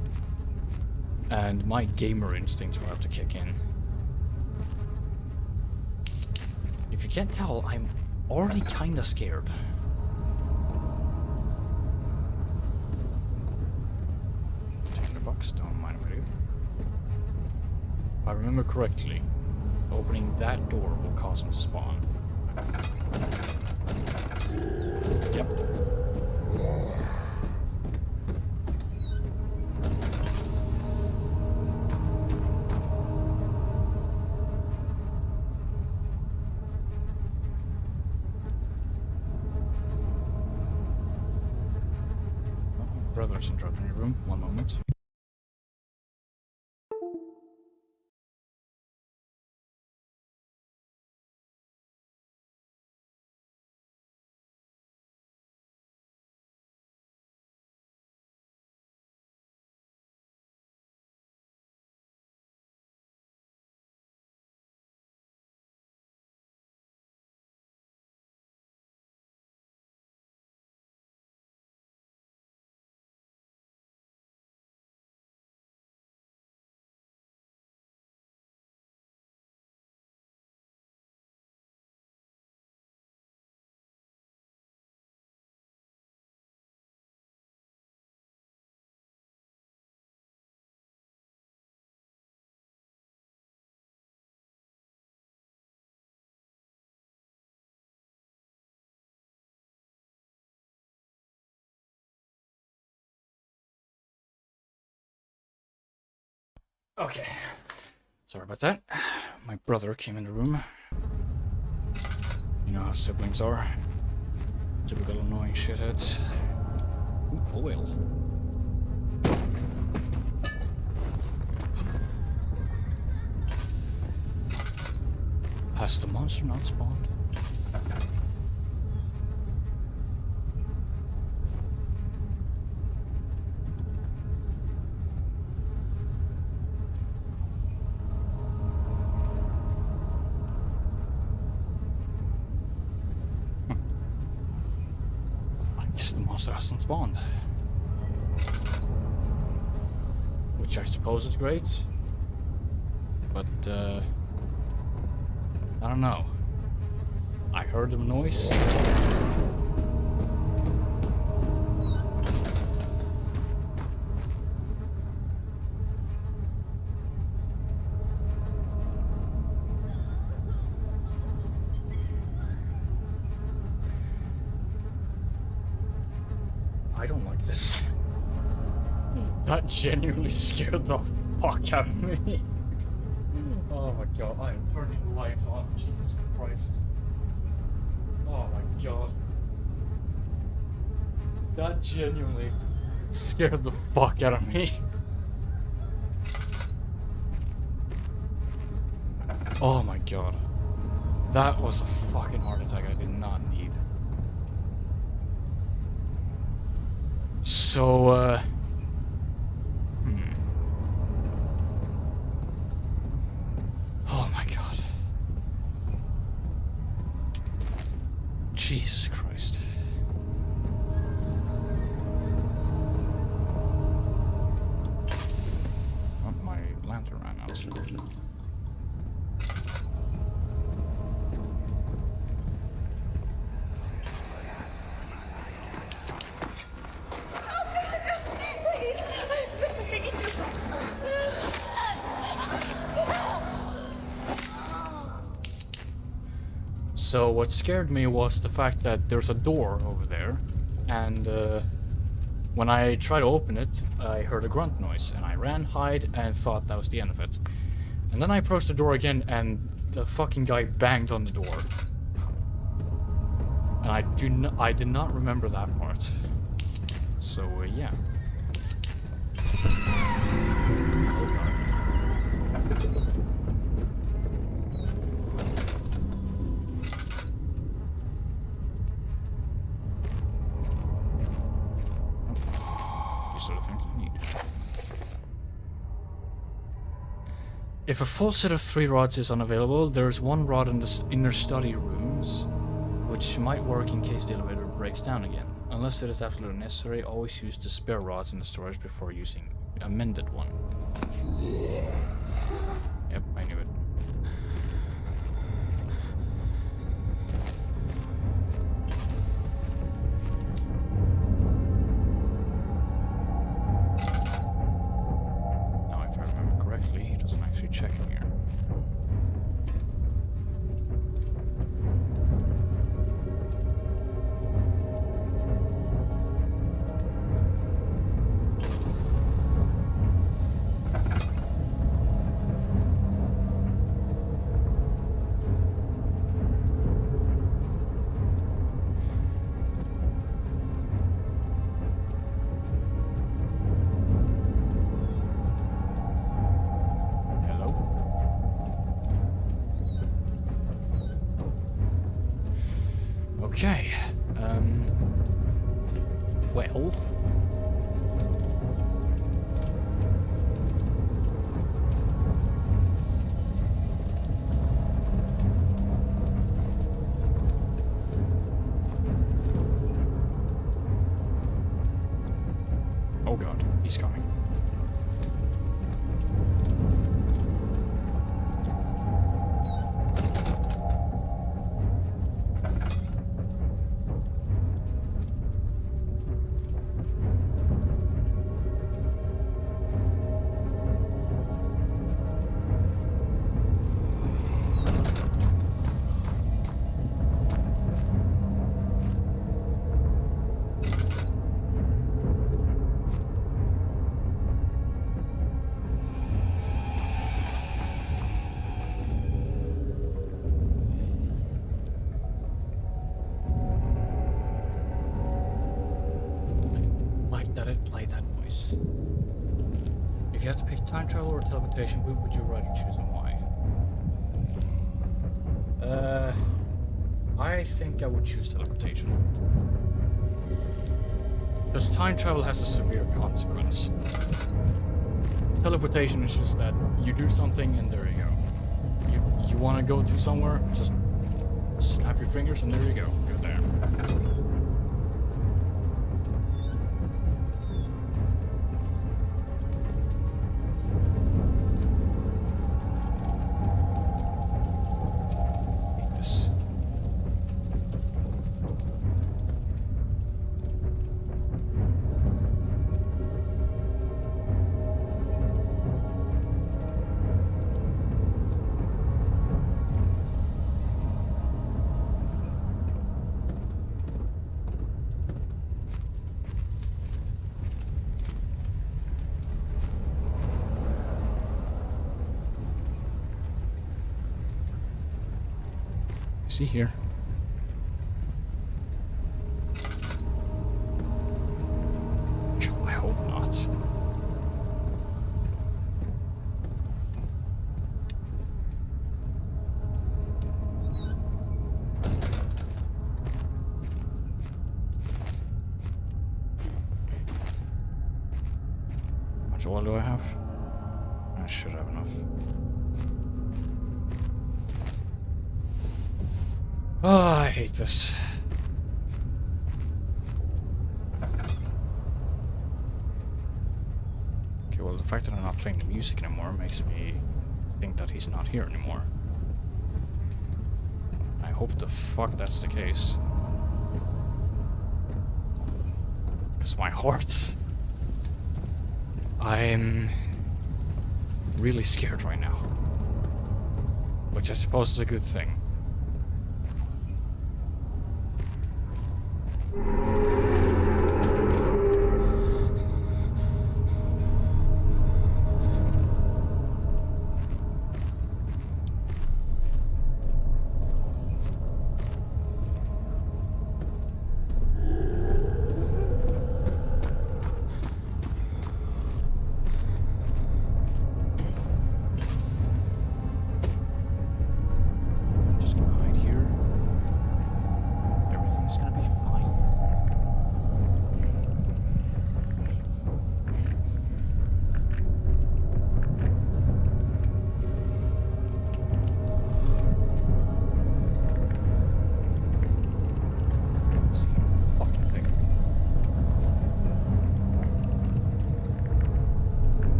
Speaker 1: And my gamer instincts will have to kick in. If you can't tell, I'm already kinda scared. Tinderbox, don't mind if I do. If I remember correctly, opening that door will cause him to spawn. Yep. Brother's interrupting your room. One moment. Okay. Sorry about that. My brother came in the room. You know how siblings are. Typical annoying shitheads. Ooh, oil. Has the monster not spawned? The monster hasn't spawned. Which I suppose is great. But, I don't know. I heard a noise. I don't like this. That genuinely scared the fuck out of me. Oh my god, I am turning the lights on. Jesus Christ. Oh my god. That genuinely scared the fuck out of me. Oh my god. That was a fucking heart attack I did not need. So, oh my god. Jesus Christ. Oh, my lantern ran out. So what scared me was the fact that there's a door over there, and when I tried to open it, I heard a grunt noise, and I ran, hide, and thought that was the end of it. And then I approached the door again, and the fucking guy banged on the door. And I did not remember that part. So yeah. Oh god. These are the things I need. If a full set of 3 rods is unavailable, there's 1 rod in the inner study rooms which might work in case the elevator breaks down again. Unless it is absolutely necessary, always use the spare rods in the storage before using a mended one. Yep, I knew it. Now, if I remember correctly, he doesn't actually check in here. Okay, well... Oh god, he's coming. If you have to pick time travel or teleportation, who would you rather choose and why? I think I would choose teleportation. Because time travel has a severe consequence. Teleportation is just that you do something and there you go. You want to go to somewhere, just snap your fingers and there you go. You're there. See here. I hope not. How much oil do I have? I should have enough. Oh, I hate this. Okay, well, the fact that I'm not playing the music anymore makes me think that he's not here anymore. I hope the fuck that's the case. Because my heart... I'm really scared right now. Which I suppose is a good thing.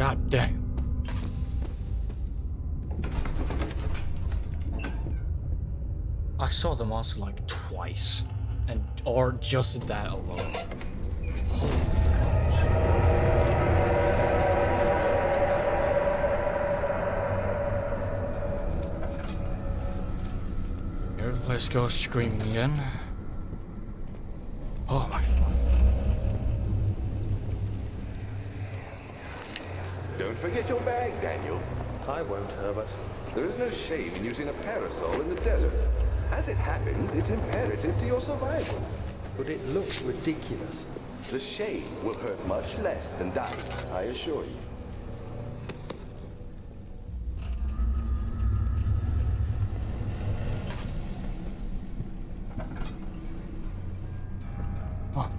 Speaker 1: God dang. I saw the monster like twice, or just that alone. Holy fuck. Here, let's go screaming again. Oh my fuck.
Speaker 9: Don't forget your bag, Daniel.
Speaker 7: I won't, Herbert.
Speaker 9: There is no shame in using a parasol in the desert. As it happens, it's imperative to your survival.
Speaker 7: But it looks ridiculous.
Speaker 9: The shade will hurt much less than dying, I assure you.
Speaker 1: Oh.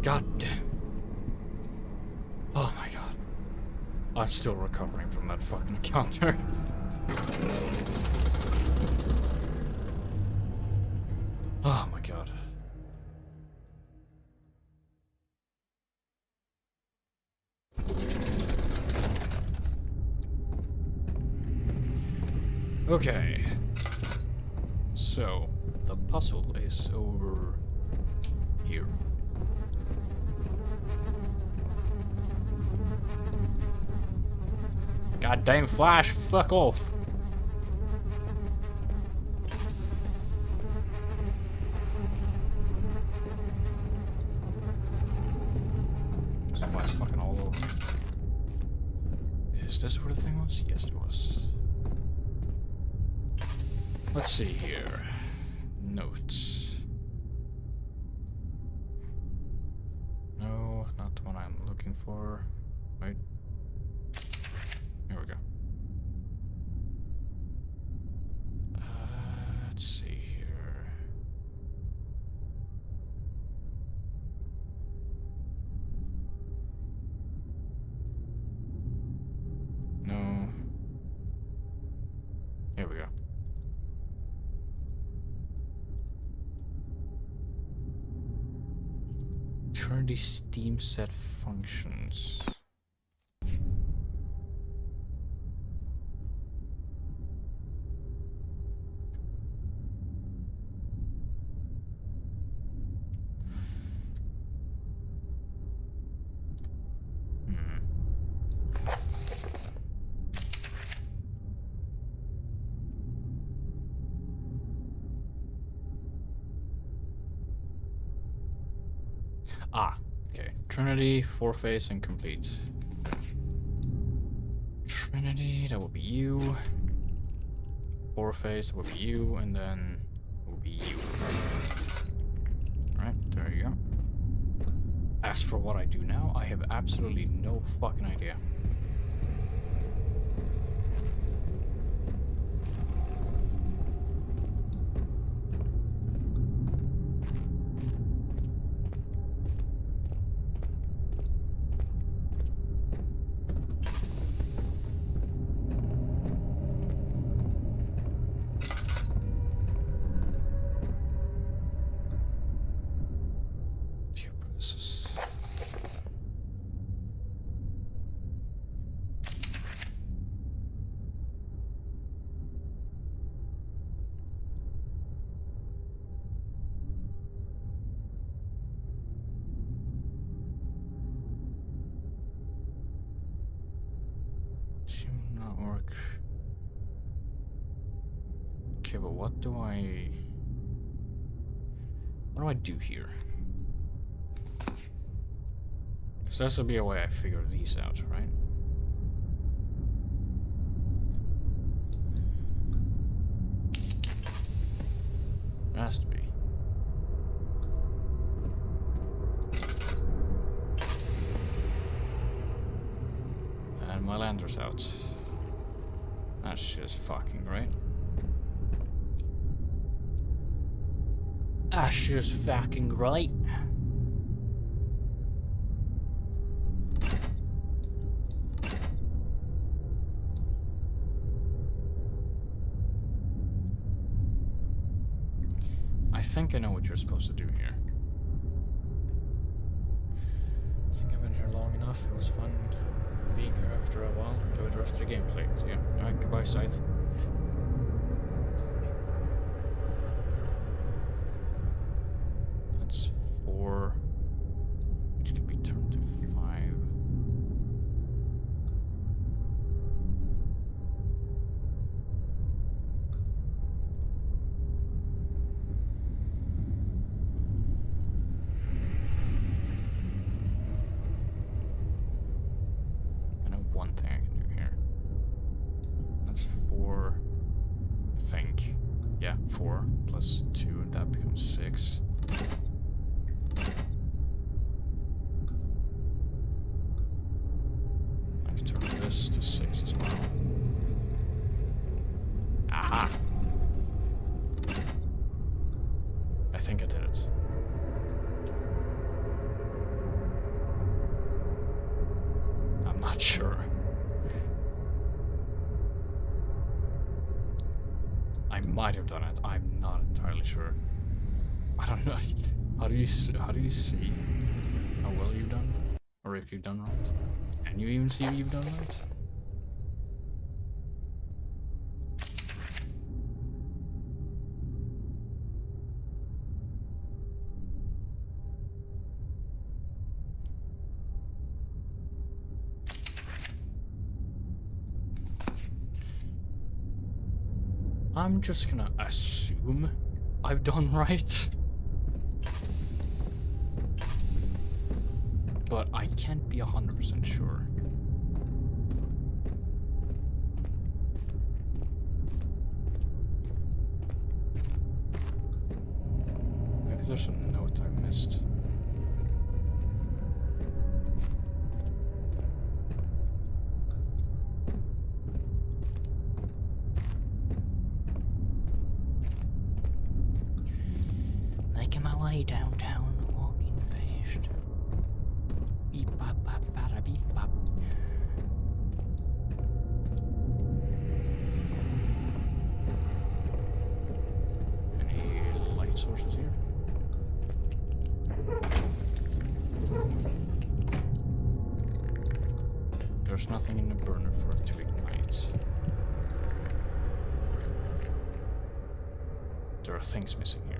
Speaker 1: God damn. Oh my god. I'm still recovering from that fucking encounter. Oh my god. Okay. So, the puzzle is over here. Goddamn Flash, fuck off. This is why it's fucking all over. Is this where the thing was? Yes, it was. Let's see here. Notes. No, not the one I'm looking for. Wait. Here we go. Let's see here. No. Here we go. Turn the Steam set functions. Ah, okay. Trinity, four-face, and complete. Trinity, that will be you. Four-face, that will be you, and then will be you. Alright, there you go. As for what I do now, I have absolutely no fucking idea. Should not work. Okay, but what do I do here? Because this will be a way I figure these out, right? It has to be. And my lander's out. That's just fucking right. That's just fucking right. I think I know what you're supposed to do here. after a while, enjoy the rest of the gameplay. So yeah, alright, goodbye, Scythe. That's 4, which can be turned to 5. I know one thing I can do here. That's 4, I think. Yeah, 4 plus 2, and that becomes 6. I can turn this to 6 as well. Aha! I think I did it. I'm not sure. I might have done it. I'm not entirely sure. I don't know. How do you see how well you've done, or if you've done right? Can you even see if you've done right? I'm just gonna assume I've done right. But I can't be 100% sure. Maybe there's a note I missed.
Speaker 3: Making my way downtown, walking fast. Beep bop bop bada beep bop.
Speaker 1: Any light sources here? There's nothing in the burner for it to ignite. There are things missing here.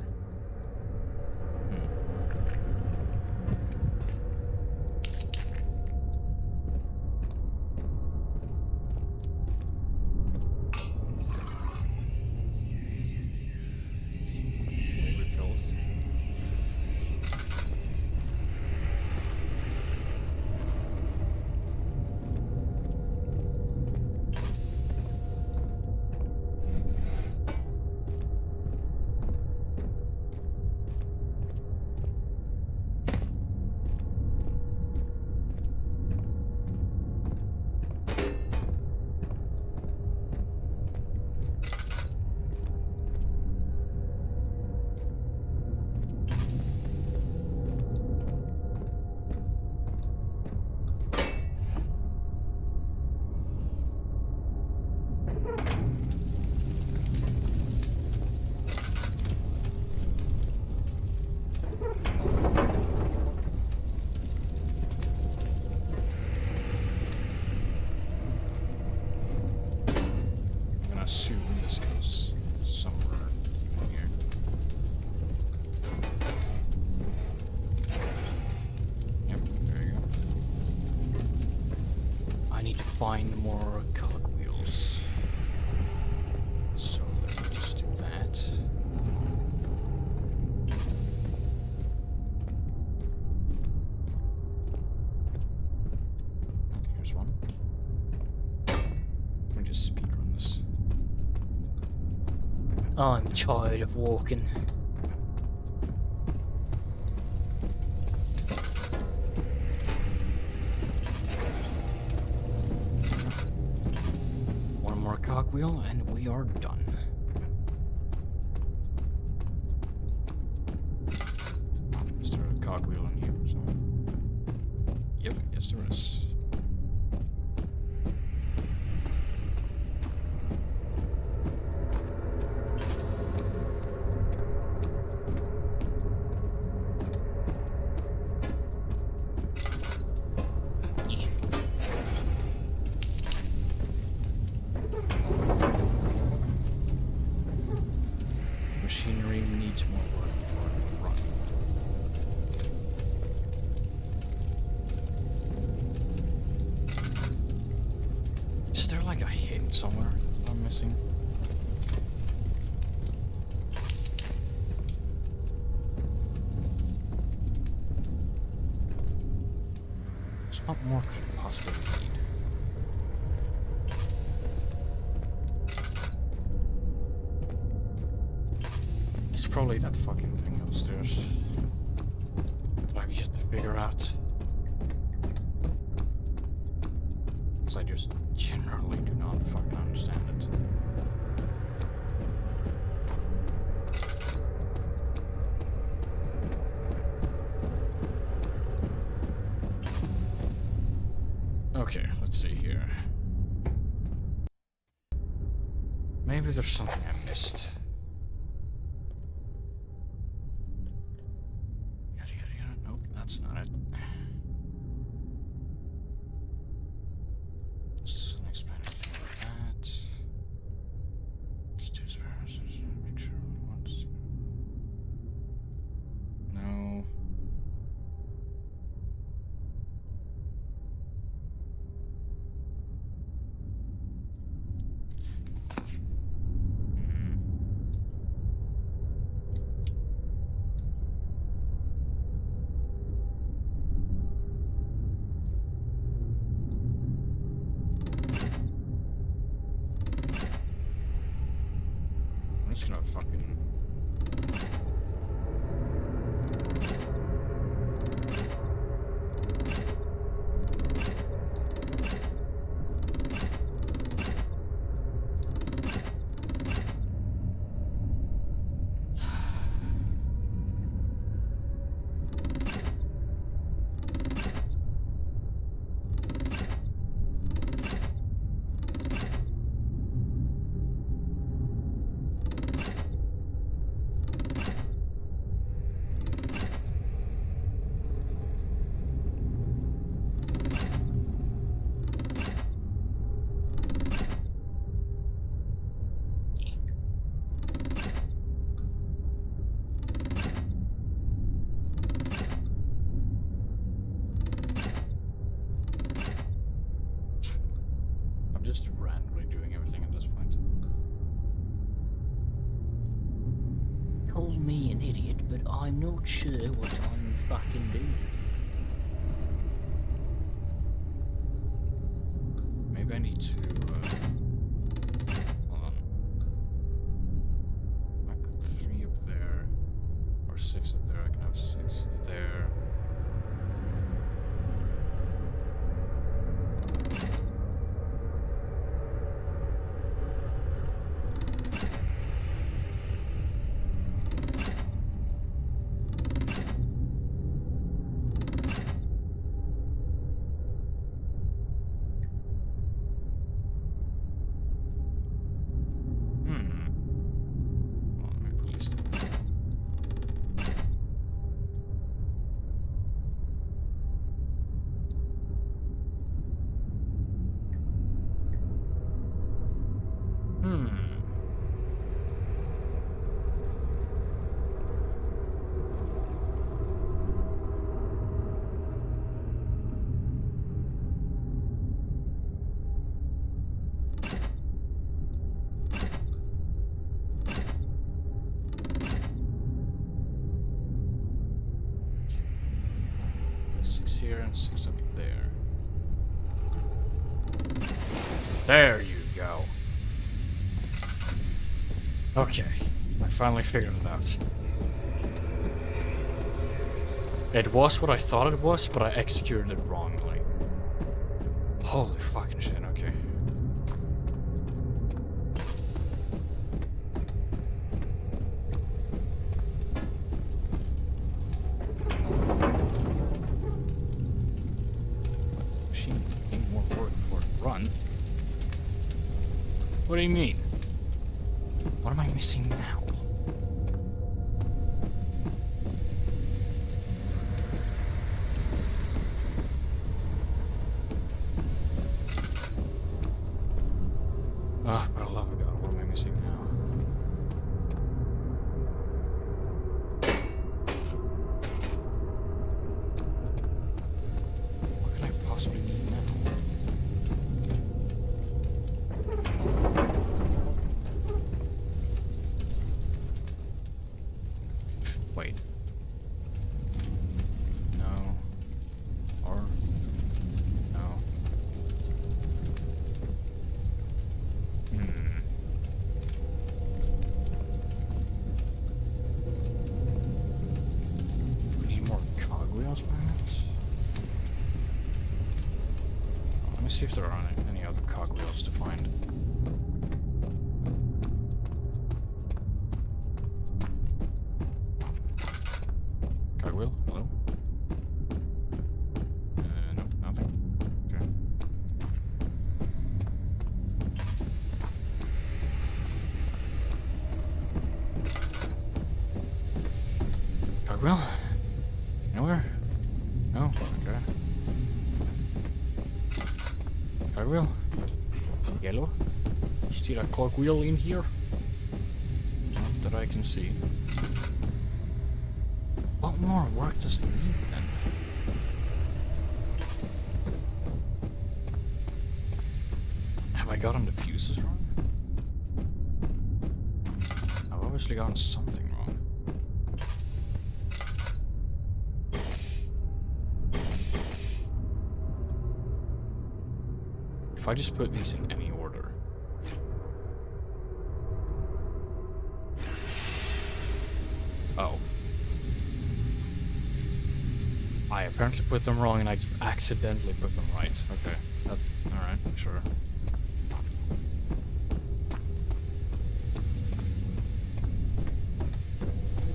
Speaker 1: Assume this goes somewhere here. Yep, there you go. I need to find more cogwheels. So let me just do that. Here's one. Let me just speedrun this.
Speaker 3: I'm tired of walking.
Speaker 1: One more cogwheel and we are done. Is there a cogwheel in here somewhere? Yep, yes there is. needs more work before it can run. Is there like a hint somewhere that I'm missing? What more could it possibly need? It's probably that fucking thing upstairs that I've yet to figure out. Because I just generally do not fucking understand it. Okay, let's see here. Maybe there's something I missed. Yada yada yada. Nope, that's not it. This doesn't explain anything about that. Let's do spares. Make sure it wants. No. I'm just gonna fucking... I'm just randomly doing everything at this point.
Speaker 3: Call me an idiot, but I'm not sure what I'm fucking doing.
Speaker 1: Maybe I need to, hold on. I put 3 up there, or 6 up there, I can have 6 there. Well, let me put this down. Six here and 6 up there. There you go. Okay, I finally figured it out. It was what I thought it was, but I executed it wrongly. Holy fucking shit, okay. Machine need more work before it run. What do you mean? What am I missing now? Oh, for the love of God, what am I missing now? see if there are any other cogwheels to find. Cogwheel? Hello? Nope, nothing. Okay. Cogwheel? Nowhere? No? Okay. Cogwheel? Yellow? Is there a cogwheel in here? Not that I can see. What more work does it need then? Have I gotten the fuses wrong? I've obviously gotten something wrong. If I just put these in any order. Oh. I apparently put them wrong and I just accidentally put them right. Okay. Alright, sure.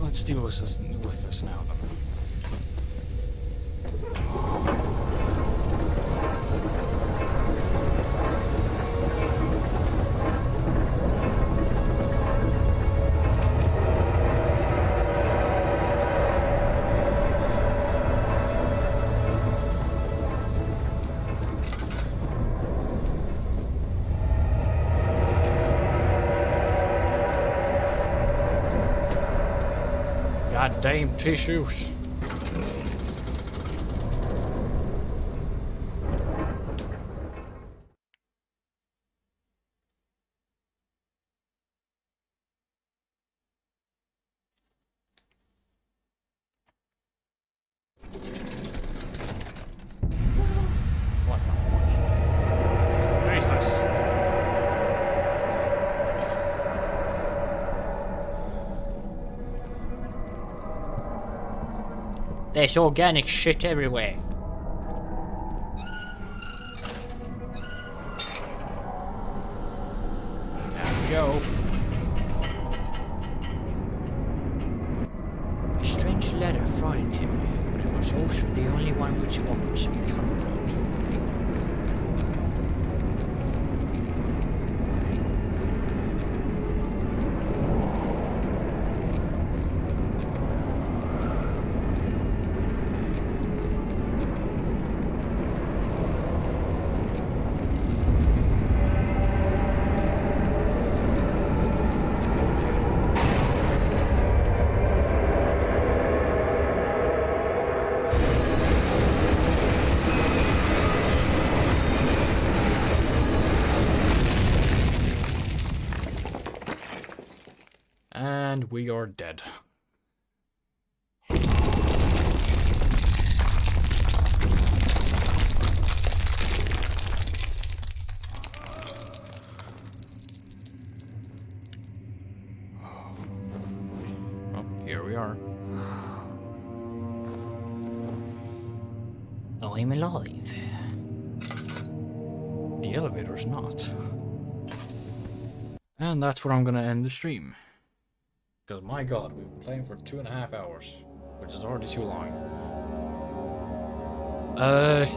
Speaker 1: Let's deal with this now then. Goddamn tissues. What the fuck? Jesus.
Speaker 3: There's organic shit everywhere.
Speaker 1: There we go.
Speaker 3: A strange letter frightened him, but it was also the only one which offered some comfort.
Speaker 1: And we are dead. Well, here we are.
Speaker 3: I'm alive.
Speaker 1: The elevator's not. And that's where I'm gonna end the stream. Because my god, we've been playing for 2.5 hours, which is already too long. I'm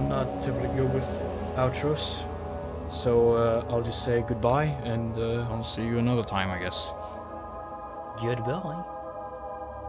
Speaker 1: not typically good with outros, so I'll just say goodbye, and I'll see you another time, I guess.
Speaker 3: Goodbye.